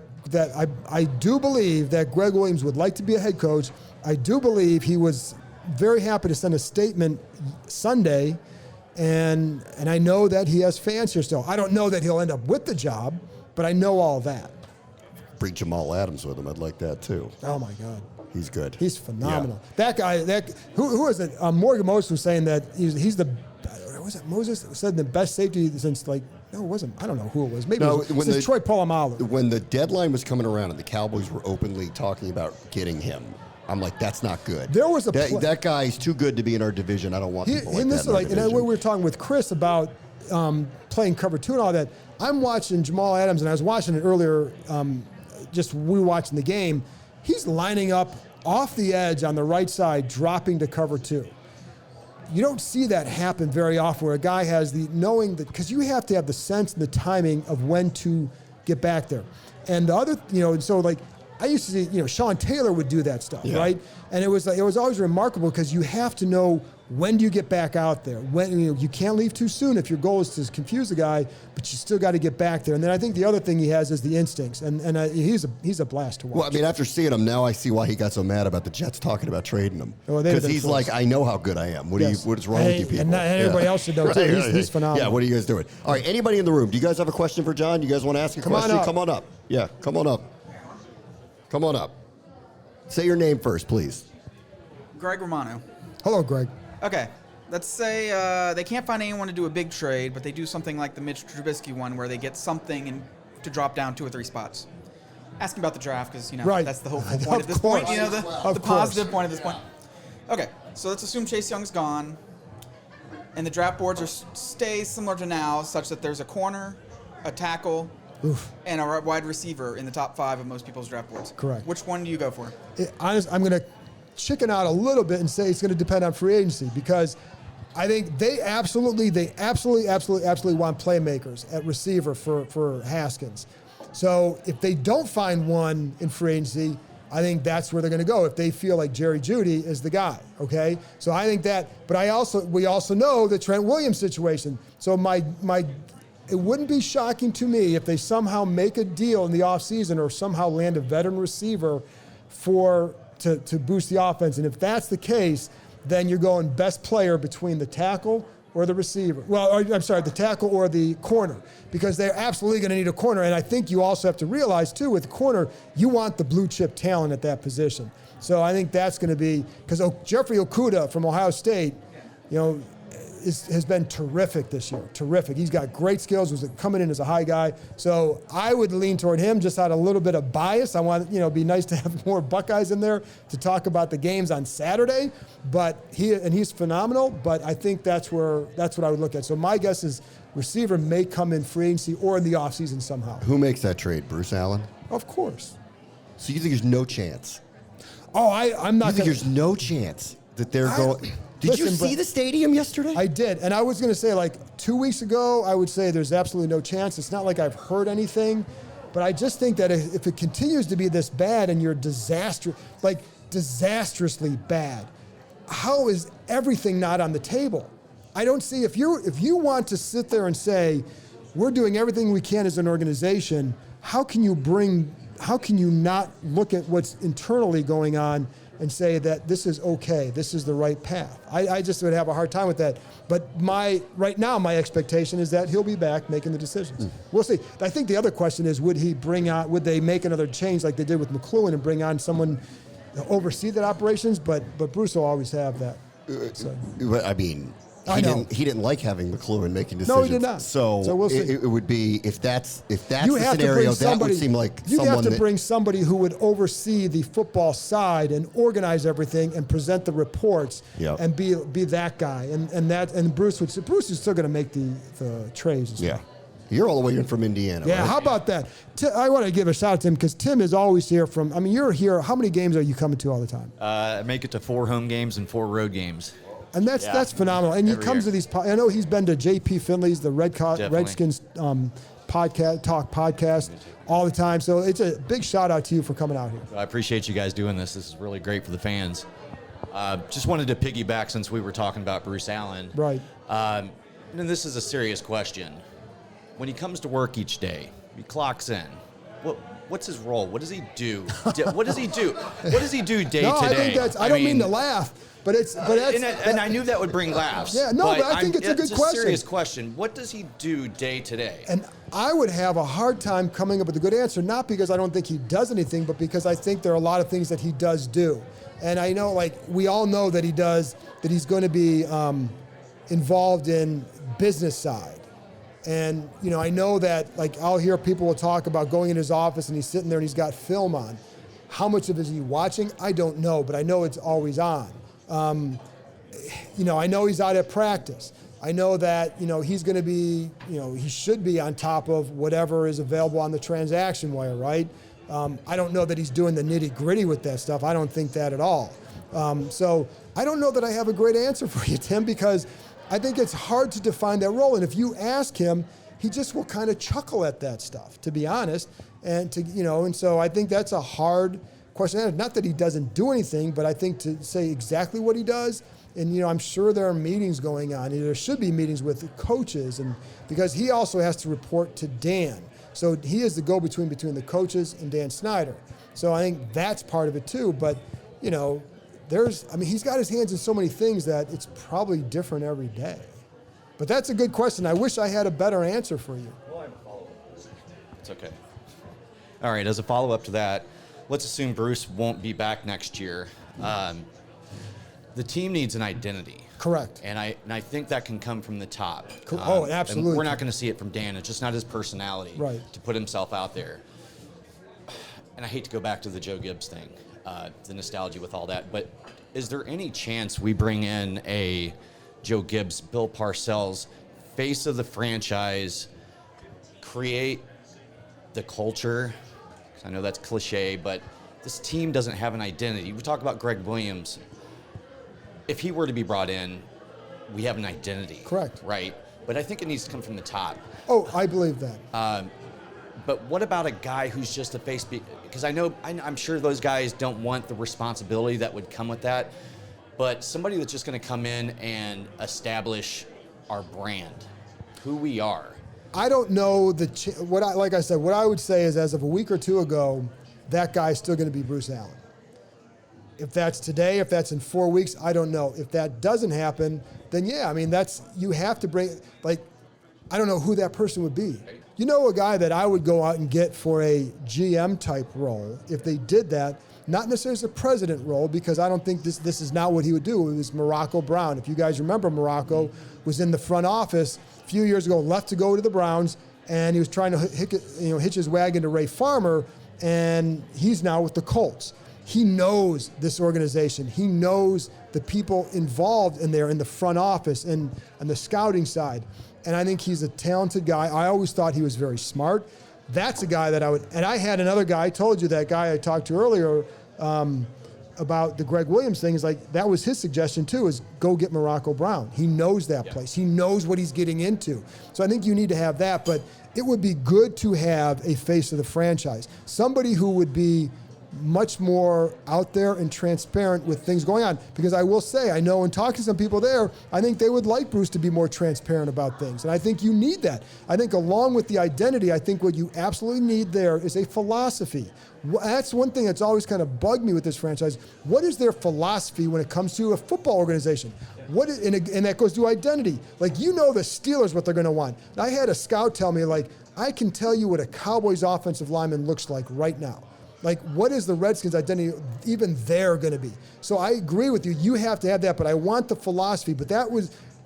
I do believe that Greg Williams would like to be a head coach. I do believe he was very happy to send a statement Sunday, and I know that he has fans here still. I don't know that he'll end up with the job, but I know all that. Bring Jamal Adams with him. I'd like that too. Oh my God. He's good. He's phenomenal. Yeah. That guy, who is it? Morgan Moses was saying that he's the, was it Moses said the best safety since no, it wasn't. I don't know who it was. Maybe it was since Troy Polamalu. When the deadline was coming around and the Cowboys were openly talking about getting him, I'm like, that's not good. There was that guy's too good to be in our division. I don't want people like that in our division. And we were talking with Chris about playing cover 2 and all that. I'm watching Jamal Adams, and I was watching it earlier. We were watching the game. He's lining up off the edge on the right side, dropping to cover 2. You don't see that happen very often where a guy has knowing that, because you have to have the sense and the timing of when to get back there. And the other, I used to see, Sean Taylor would do that stuff, right? And it was always remarkable because you have to know when do you get back out there. When you can't leave too soon if your goal is to confuse the guy, but you still got to get back there. And then I think the other thing he has is the instincts, and he's a blast to watch. Well, I mean, after seeing him now, I see why he got so mad about the Jets talking about trading him. Because he's close. Like, I know how good I am. What is wrong with you people? And everybody else should know too. He's phenomenal. Yeah, what are you guys doing? All right, anybody in the room? Do you guys have a question for John? Do you guys want to ask a question? Come on up. Yeah, come on up. Come on up. Say your name first, please. Greg Romano. Hello, Greg. Okay. Let's say they can't find anyone to do a big trade, but they do something like the Mitch Trubisky one where they get something to drop down 2 or 3 spots. Asking about the draft because, that's the whole point at this point. The positive point at this point. Okay, so let's assume Chase Young's gone, and the draft boards stay similar to now, such that there's a corner, a tackle, and a wide receiver in the top 5 of most people's draft boards. Correct. Which one do you go for? I'm going to chicken out a little bit and say it's going to depend on free agency because I think they absolutely want playmakers at receiver for Haskins. So if they don't find one in free agency, I think that's where they're going to go if they feel like Jerry Jeudy is the guy, okay? So I think that, but we also know the Trent Williams situation. So it wouldn't be shocking to me if they somehow make a deal in the offseason or somehow land a veteran receiver to boost the offense. And if that's the case, then you're going best player between the tackle or the receiver. Well, I'm sorry, the tackle or the corner, because they're absolutely going to need a corner. And I think you also have to realize, too, with the corner, you want the blue chip talent at that position. So I think that's going to be, because Jeffrey Okudah from Ohio State, has been terrific this year, terrific. He's got great skills, was coming in as a high guy. So I would lean toward him just out of a little bit of bias. I want, it'd be nice to have more Buckeyes in there to talk about the games on Saturday. But he's phenomenal, but I think that's what I would look at. So my guess is receiver may come in free agency or in the offseason somehow. Who makes that trade? Bruce Allen? Of course. So you think there's no chance? Oh, I'm not. You think there's no chance that they're going? Did you see the stadium yesterday? I did, and I was going to say, 2 weeks ago, I would say there's absolutely no chance. It's not like I've heard anything, but I just think that if it continues to be this bad and you're disastrously bad, how is everything not on the table? I don't see, if you want to sit there and say, we're doing everything we can as an organization, how can you not look at what's internally going on and say that this is okay, this is the right path? I just would have a hard time with that. But right now, my expectation is that he'll be back making the decisions. We'll see. I think the other question is, would they make another change like they did with McLuhan and bring on someone to oversee that operations? But Bruce will always have that. So. I mean, he didn't like having McLuhan making decisions. No, he did not. So we'll see. It would be, if that's the scenario, that would seem like you'd have to bring somebody who would oversee the football side and organize everything and present the reports and be that guy. And Bruce is still going to make the trades. And stuff. Yeah. You're all the way in from Indiana. Yeah, right? How about that? I want to give a shout out to Tim, because Tim is always here you're here. How many games are you coming to all the time? I make it to 4 home games and 4 road games. And that's phenomenal. And he comes to these. I know he's been to J.P. Finley's, the Redskins podcast all the time. So it's a big shout out to you for coming out here. I appreciate you guys doing this. This is really great for the fans. Just wanted to piggyback since we were talking about Bruce Allen. Right. And this is a serious question. When he comes to work each day, he clocks in. What's his role? What does he do? What does he do? What does he do day to day? I think I don't mean to laugh. But I knew that would bring laughs. Yeah, no, but I think it's a good question. It's a serious question. What does he do day to day? And I would have a hard time coming up with a good answer, not because I don't think he does anything, but because I think there are a lot of things that he does do. And I know, we all know that he's going to be involved in business side. And, I know that, I'll hear people will talk about going in his office and he's sitting there and he's got film on. How much of it is he watching? I don't know, but I know it's always on. I know he's out at practice. I know that, he's going to be, he should be on top of whatever is available on the transaction wire, right? I don't know that he's doing the nitty gritty with that stuff. I don't think that at all. So I don't know that I have a great answer for you, Tim, because I think it's hard to define that role. And if you ask him, he just will kind of chuckle at that stuff, to be honest. And and so I think that's a hard question. Not that he doesn't do anything, but I think to say exactly what he does, and I'm sure there are meetings going on. There should be meetings with coaches, and because he also has to report to Dan, so he is the go-between between the coaches and Dan Snyder. So I think that's part of it too. But he's got his hands in so many things that it's probably different every day. But that's a good question. I wish I had a better answer for you. It's okay. All right, as a follow-up to that, let's assume Bruce won't be back next year. The team needs an identity. Correct. And I think that can come from the top. Absolutely. And we're not going to see it from Dan. It's just not his personality to put himself out there. And I hate to go back to the Joe Gibbs thing, the nostalgia with all that, but is there any chance we bring in a Joe Gibbs, Bill Parcells, face of the franchise, create the culture? I know that's cliche, but this team doesn't have an identity. We talk about Greg Williams. If he were to be brought in, we have an identity. Correct. Right? But I think it needs to come from the top. Oh, I believe that. But what about a guy who's just a face? Because I'm sure those guys don't want the responsibility that would come with that. But somebody that's just going to come in and establish our brand, who we are. I don't know like I said, what I would say is, as of a week or two ago, that guy's still going to be Bruce Allen. If that's today, if that's in 4 weeks, I don't know. If that doesn't happen, then yeah, I mean, you have to bring, like, I don't know who that person would be. You know, a guy that I would go out and get for a GM type role, if they did that, not necessarily as a president role, because I don't think this is not what he would do. It was Morocco Brown. If you guys remember, Morocco was in the front office a few years ago, left to go to the Browns, and he was trying to hitch his wagon to Ray Farmer, and he's now with the Colts. He knows this organization. He knows the people involved in there in the front office and the scouting side. And I think he's a talented guy. I always thought he was very smart. That's a guy that I would, and I had another guy, I told you that guy I talked to earlier about the Greg Williams thing, is like, that was his suggestion too, is go get Morocco Brown. He knows that place. He knows what he's getting into. So I think you need to have that, but it would be good to have a face of the franchise. Somebody who would be much more out there and transparent with things going on. Because I will say, I know in talking to some people there, I think they would like Bruce to be more transparent about things. And I think you need that. I think along with the identity, I think what you absolutely need there is a philosophy. That's one thing that's always kind of bugged me with this franchise. What is their philosophy when it comes to a football organization? And that goes to identity. Like, you know the Steelers, what they're going to want. And I had a scout tell me, like, I can tell you what a Cowboys offensive lineman looks like right now. Like, what is the Redskins' identity even they're going to be? So I agree with you. You have to have that, but I want the philosophy. But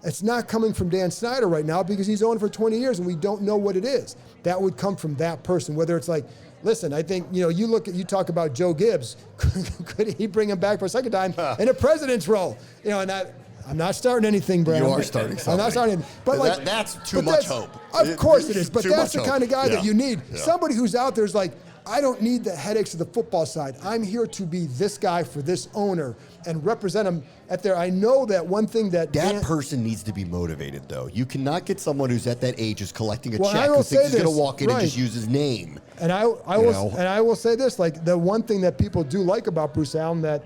it's not coming from Dan Snyder right now, because he's owned for 20 years and we don't know what it is. That would come from that person, whether it's like, listen, I think, you talk about Joe Gibbs. Could he bring him back for a second time in a president's role? And I'm not starting anything, Bram. You are starting something. I'm not starting anything. But that's too much hope. Of course it is. But that's the kind of guy that you need. Yeah. Somebody who's out there is like, I don't need the headaches of the football side. I'm here to be this guy for this owner and represent him at there. I know that one thing that person needs to be motivated, though. You cannot get someone who's at that age who's collecting a check who who thinks he's going to walk in and just use his name. And I will say this, like, the one thing that people do like about Bruce Allen, that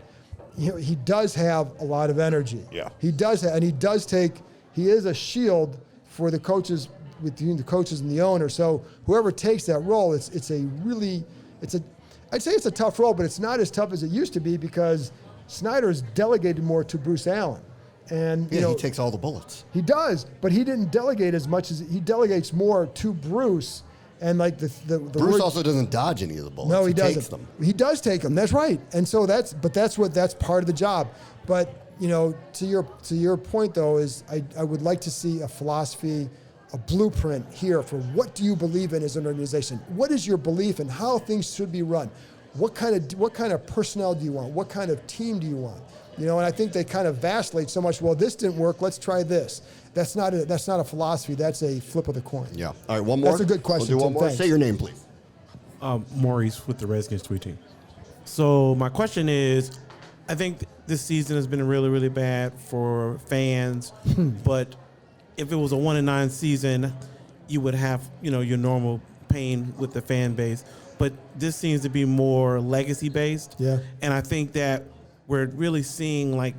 he does have a lot of energy. Yeah. He does, and he is a shield for the coaches, between the coaches and the owner. So whoever takes that role, I'd say it's a tough role, but it's not as tough as it used to be, because Snyder's delegated more to Bruce Allen. And he takes all the bullets. He does, but he didn't delegate as much as he delegates more to Bruce. And like Bruce also doesn't dodge any of the bullets. No, he doesn't. Takes them. He does take them. That's right. And so that's part of the job. But to your point though, is I would like to see a philosophy, a blueprint here for what do you believe in as an organization? What is your belief in how things should be run? What kind of personnel do you want? What kind of team do you want? And I think they kind of vacillate so much. Well, this didn't work. Let's try this. That's not a philosophy. That's a flip of the coin. Yeah. All right, one more. That's a good question. We'll do one more. Thanks. Say your name, please. Maurice with the Redskins tweet team. So my question is, I think this season has been really, really bad for fans, but if it was a 1-9 season, you would have, your normal pain with the fan base. But this seems to be more legacy based. Yeah. And I think that we're really seeing like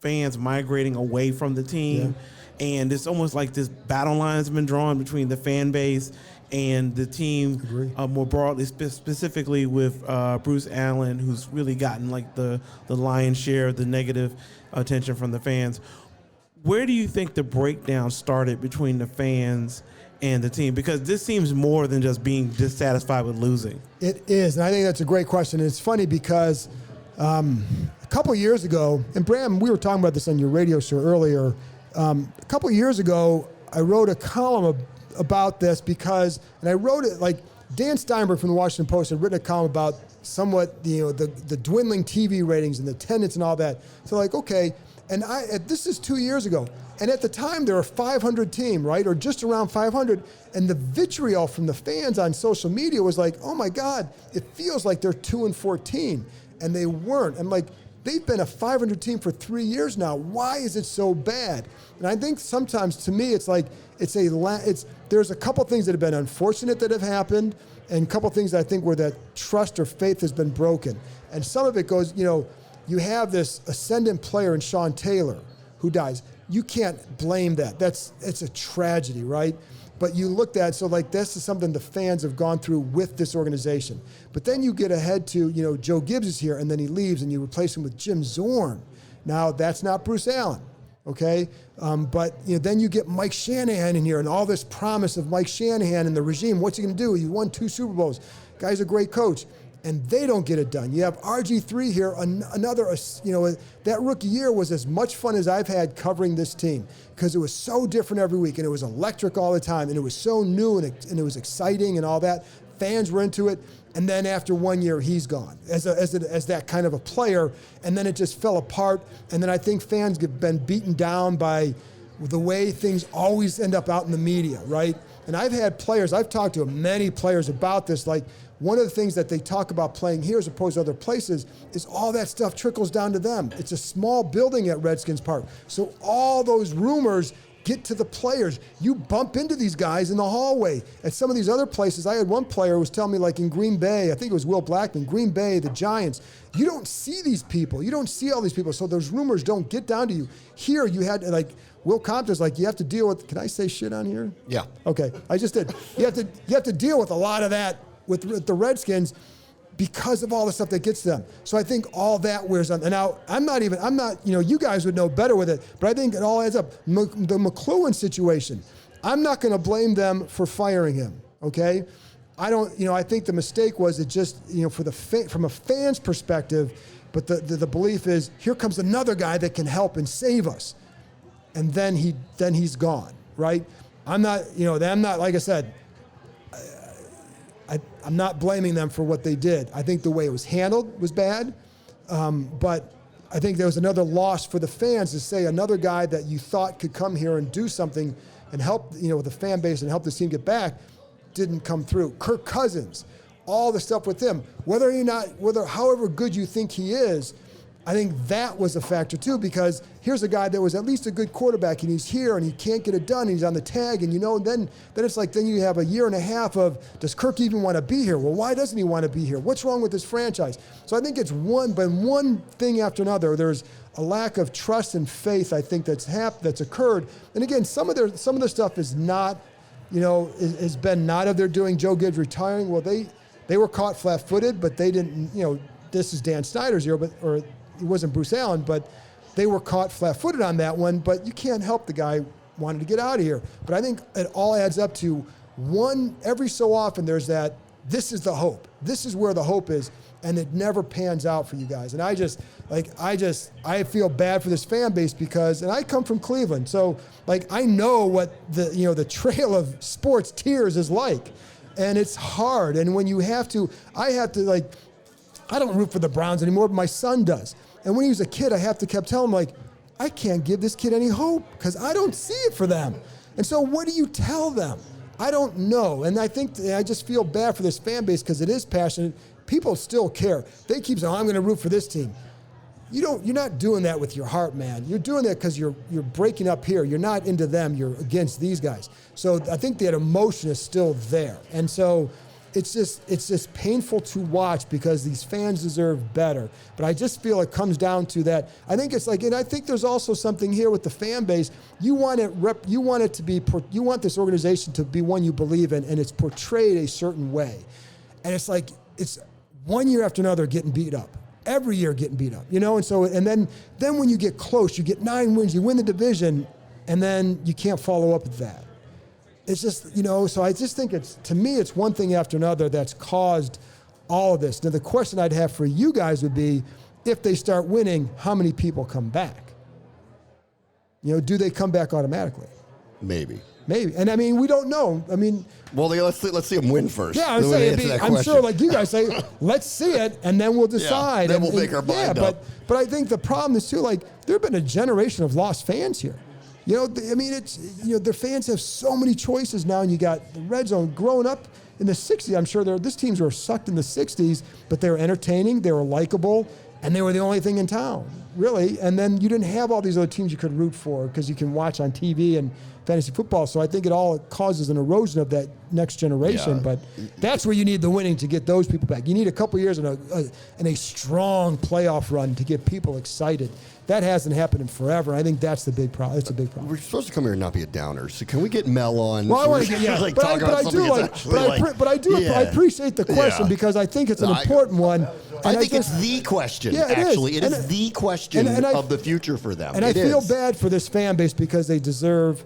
fans migrating away from the team. Yeah. And it's almost like this battle line has been drawn between the fan base and the team, more broadly, specifically with Bruce Allen, who's really gotten like the lion's share of the negative attention from the fans. Where do you think the breakdown started between the fans and the team? Because this seems more than just being dissatisfied with losing. It is, and I think that's a great question. And it's funny because a couple of years ago, and Bram, we were talking about this on your radio show earlier. A couple of years ago, I wrote a column about this because, and I wrote it like Dan Steinberg from the Washington Post had written a column about somewhat the dwindling TV ratings and the attendance and all that. So like, okay. And this is 2 years ago. And at the time, there were 500 team, right? Or just around 500. And the vitriol from the fans on social media was like, oh my God, it feels like they're 2-14. And they weren't. And like, They've been a 500 team for 3 years now. Why is it so bad? And I think sometimes, to me, it's like there's a couple things that have been unfortunate that have happened, and a couple things that I think where that trust or faith has been broken. And some of it goes, you have this ascendant player in Sean Taylor who dies. You can't blame that. It's a tragedy, right? But you looked at, so like this is something the fans have gone through with this organization. But then you get ahead to, Joe Gibbs is here and then he leaves and you replace him with Jim Zorn. Now that's not Bruce Allen, okay? But then you get Mike Shanahan in here and all this promise of Mike Shanahan and the regime. What's he gonna do? He won 2 Super Bowls. Guy's a great coach. And they don't get it done. You have RG3 here, another, that rookie year was as much fun as I've had covering this team because it was so different every week and it was electric all the time and it was so new and it was exciting and all that. Fans were into it. And then after 1 year, he's gone as that kind of a player. And then it just fell apart. And then I think fans have been beaten down by the way things always end up out in the media, right? And I've talked to many players about this, like, one of the things that they talk about playing here as opposed to other places is all that stuff trickles down to them. It's a small building at Redskins Park. So all those rumors get to the players. You bump into these guys in the hallway. At some of these other places, I had one player who was telling me, like in Green Bay, I think it was Will Blackman, Green Bay, the Giants, you don't see these people. You don't see all these people. So those rumors don't get down to you. Here you had, like, Will Compton's like, you have to deal with, can I say shit on here? Yeah. Okay, I just did. You have to deal with a lot of that with the Redskins because of all the stuff that gets them. So I think all that wears on. And now, I'm not, you guys would know better with it, but I think it all adds up. The McLuhan situation, I'm not going to blame them for firing him, okay? I think the mistake was it just, from a fan's perspective, but the belief is, here comes another guy that can help and save us. And then he's gone, right? I'm not, like I said, I'm not blaming them for what they did. I think the way it was handled was bad, but I think there was another loss for the fans to say another guy that you thought could come here and do something and help, the fan base and help this team get back didn't come through. Kirk Cousins, all the stuff with him, however good you think he is, I think that was a factor too, because here's a guy that was at least a good quarterback and he's here and he can't get it done and he's on the tag and then it's like, then you have a year and a half of, does Kirk even want to be here? Well, why doesn't he want to be here? What's wrong with this franchise? So I think it's one thing after another. There's a lack of trust and faith, I think, that's occurred. And again, some of the stuff is not, has been not of their doing. Joe Gibbs retiring, well, they were caught flat-footed, but they didn't, this is Dan Snyder's year, or it wasn't Bruce Allen, but they were caught flat-footed on that one, but you can't help the guy wanted to get out of here. But I think it all adds up to every so often there's that, this is the hope. This is where the hope is, and it never pans out for you guys. And I feel bad for this fan base because, and I come from Cleveland, so I know what the trail of sports tears is like. And it's hard, and when I have to I don't root for the Browns anymore, but my son does. And when he was a kid, I kept telling him, I can't give this kid any hope because I don't see it for them. And so what do you tell them? I don't know. And I think I just feel bad for this fan base because it is passionate. People still care. They keep saying, I'm going to root for this team. You're not doing that with your heart, man. You're doing that because you're breaking up here. You're not into them. You're against these guys. So I think that emotion is still there. And so it's just painful to watch because these fans deserve better. But I just feel it comes down to that. I think it's and I think there's also something here with the fan base. You want this organization to be one you believe in, and it's portrayed a certain way. And it's 1 year after another getting beat up. Every year getting beat up, And so, and then when you get close, you get 9 wins, you win the division, and then you can't follow up with that. It's just, so I just think to me, it's one thing after another that's caused all of this. Now, the question I'd have for you guys would be, if they start winning, how many people come back? Do they come back automatically? Maybe. And I mean, we don't know. I mean, well, let's see them win first. Yeah, I'm sure, like you guys say, let's see it, and then we'll decide. Yeah, then we'll make our mind up. But I think the problem is too, there have been a generation of lost fans here. Their fans have so many choices now, and you got the Red Zone. Growing up in the 60s, I'm sure these teams were sucked in the 60s, but they were entertaining, they were likable, and they were the only thing in town, really. And then you didn't have all these other teams you could root for because you can watch on TV and fantasy football. So I think it all causes an erosion of that next generation. But that's where you need the winning to get those people back. You need a couple years in a strong playoff run to get people excited. That hasn't happened in forever. I think that's the big problem. It's a big problem. We're supposed to come here and not be a downer. So can we get Mel on? Well, I want to get I appreciate the question because I think it's an important one. I think it's the question. Yeah, actually, it is the question of the future for them. And I feel bad for this fan base because they deserve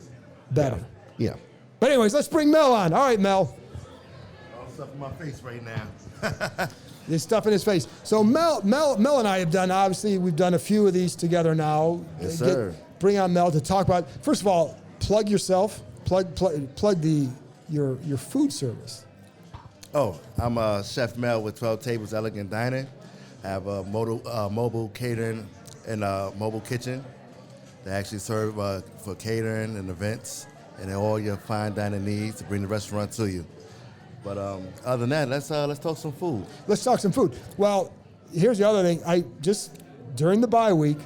better. Yeah. But anyways, let's bring Mel on. All right, Mel. All stuff in my face right now. There's stuff in his face. So Mel and I have done, obviously, we've done a few of these together now. Yes, sir. Bring on Mel to talk about, first of all, plug yourself, plug your food service. Oh, I'm Chef Mel with 12 Tables Elegant Dining. I have a mobile catering and a mobile kitchen. They actually serve for catering and events and all your fine dining needs to bring the restaurant to you. But other than that, let's talk some food. Let's talk some food. Well, here's the other thing. I just, during the bye week,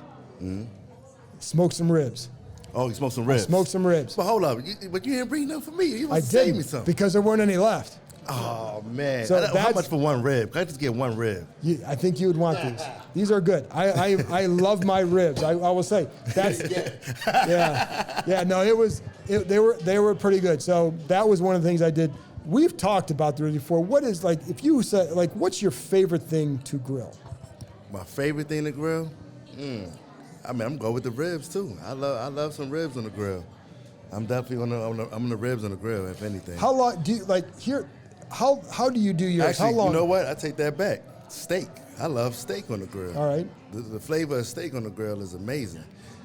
smoked some ribs. Oh, you smoked some ribs? I smoked some ribs. But hold up, but you didn't bring none for me. You I must save me didn't, some. because there weren't any left. Oh, man. So How much for one rib? Can I just get one rib? I think you would want these. These are good. I love my ribs. I will say that's they were pretty good. So that was one of the things I did. We've talked about this before. What is, like, if you said, like, what's your favorite thing to grill? My favorite thing to grill? I'm going to go with the ribs, too. I love some ribs on the grill. I'm definitely on the ribs on the grill, if anything. How long do you, like, here, how do you do yours? Actually, how long? You know what? I take that back. Steak. I love steak on the grill. All right. The flavor of steak on the grill is amazing.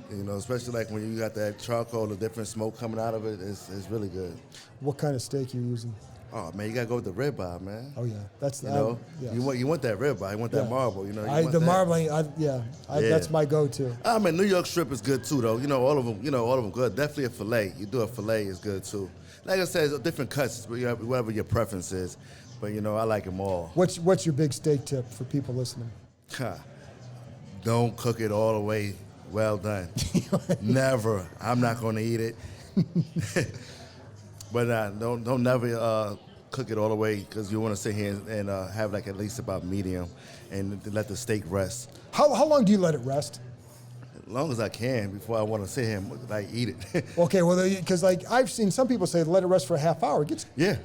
You know, especially like when you got that charcoal, the different smoke coming out of it, it's really good. What kind of steak you using? Oh man, you gotta go with the ribeye, man. Oh yeah, that's you know, you want that ribeye, you want that marble, you know. Marbling, that's my go-to. I mean, New York strip is good too, though. All of them good. Definitely a fillet. You do a fillet is good too. Like I said, different cuts, whatever your preference is. But I like them all. What's your big steak tip for people listening? Don't cook it all the way well done. Never. I'm not gonna eat it. But don't never cook it all the way because you want to sit here and have like at least about medium and let the steak rest. How long do you let it rest? As long as I can before I want to sit here and eat it. Okay, well, because I've seen some people say let it rest for a half hour. It gets Yeah.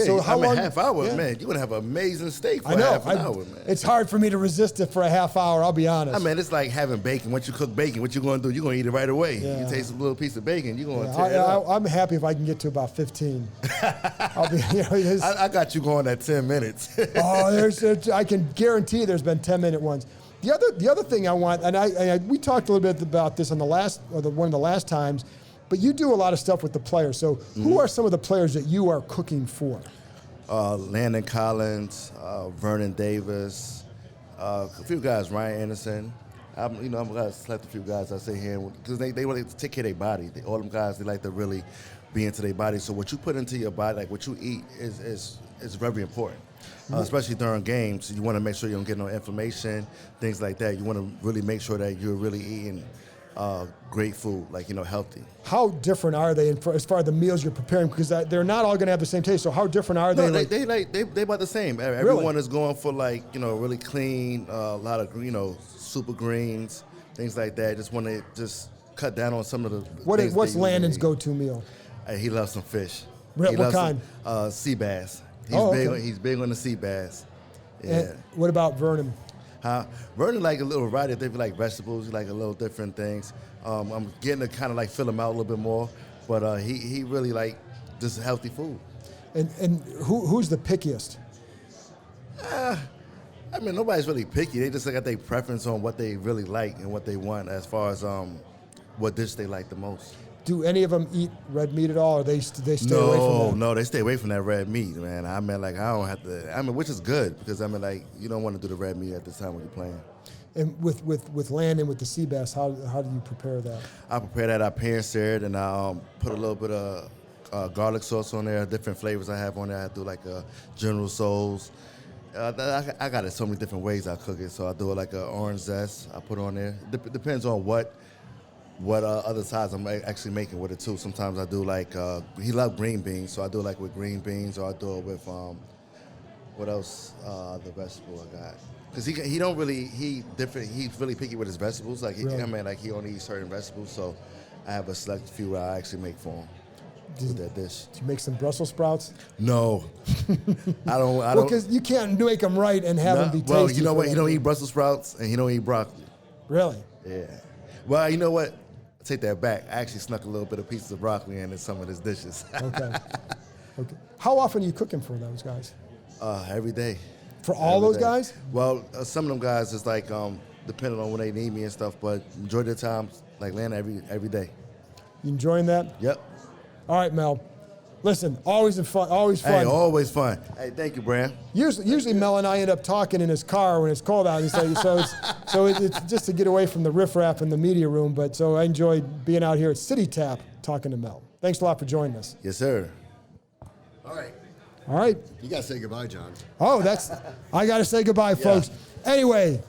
So how long? Half hour, man. You're gonna have an amazing steak for half an hour, man. It's hard for me to resist it for a half hour. I'll be honest. I mean, it's like having bacon. Once you cook bacon, what you gonna do? You're gonna eat it right away. Yeah. You taste a little piece of bacon, you're gonna tear it up. I'm happy if I can get to about 15. I'll be. I got you going at 10 minutes. I can guarantee there's been 10-minute ones. The other thing I want, and we talked a little bit about this on one of the last times, but you do a lot of stuff with the players. So who are some of the players that you are cooking for? Landon Collins, Vernon Davis, a few guys, Ryan Anderson. I'm gonna select a few guys I say here because they want to take care of their body. All them guys, they like to really be into their body. So what you put into your body, like what you eat, is very important. Especially during games, you want to make sure you don't get no inflammation, things like that. You want to really make sure that you're really eating great food, healthy. How different are they as far as the meals you're preparing? Because they're not all going to have the same taste. So how different are they? No, they about the same. Everyone is going for really clean, a lot of super greens, things like that. Just want to cut down on some of the. What's Landon's go-to meal? He loves some fish. What kind? Sea bass. He's big on the sea bass. Yeah. And what about Vernon? Vernon like a little variety. They like vegetables, like a little different things. I'm getting to kind of fill him out a little bit more, but he really like just healthy food. And who's the pickiest? I mean, nobody's really picky. They just got their preference on what they really like and what they want as far as what dish they like the most. Do any of them eat red meat at all, or they stay away from that? No, they stay away from that red meat, man. I mean, I don't have to. Which is good because you don't want to do the red meat at this time when you're playing. And with Landon, with the sea bass, how do you prepare that? I prepare that. I pan-sear it and I put a little bit of garlic sauce on there. Different flavors I have on there. I do like General Tso's, I got it so many different ways I cook it. So I do it like an orange zest. I put on there. Depends on what other sides I'm actually making with it too. Sometimes I do like he loves green beans, so I do like with green beans, or I do it with what else? The vegetable I got. Because he don't really he's really picky with his vegetables. Like he he only eats certain vegetables. So I have a select few I actually make for him. With that dish. Do you make some Brussels sprouts? No, I don't. Well, because you can't make them right and have them be tasty. Well, you know what? He don't eat Brussels sprouts and he don't eat broccoli. Really? Yeah. Well, you know what? I take that back. I actually snuck a little bit of pieces of broccoli in some of his dishes. Okay. How often are you cooking for those guys? Every day. For all those guys? Well, some of them guys is like depending on when they need me and stuff, but majority of the time, like Lana every day. You enjoying that? Yep. All right, Mel. Listen, always fun. Hey, always fun. Hey, thank you, Bram. Usually Mel and I end up talking in his car when it's cold out. So it's just to get away from the riffraff in the media room. But so I enjoyed being out here at City Tap talking to Mel. Thanks a lot for joining us. Yes, sir. All right. All right. You got to say goodbye, John. Oh, I got to say goodbye, folks. Anyway,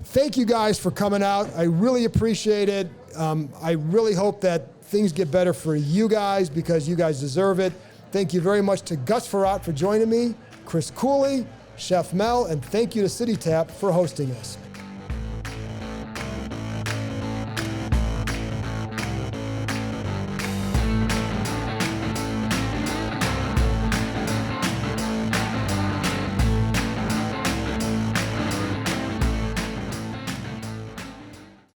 thank you guys for coming out. I really appreciate it. I really hope that things get better for you guys because you guys deserve it. Thank you very much to Gus Frerotte for joining me, Chris Cooley, Chef Mel, and thank you to City Tap for hosting us.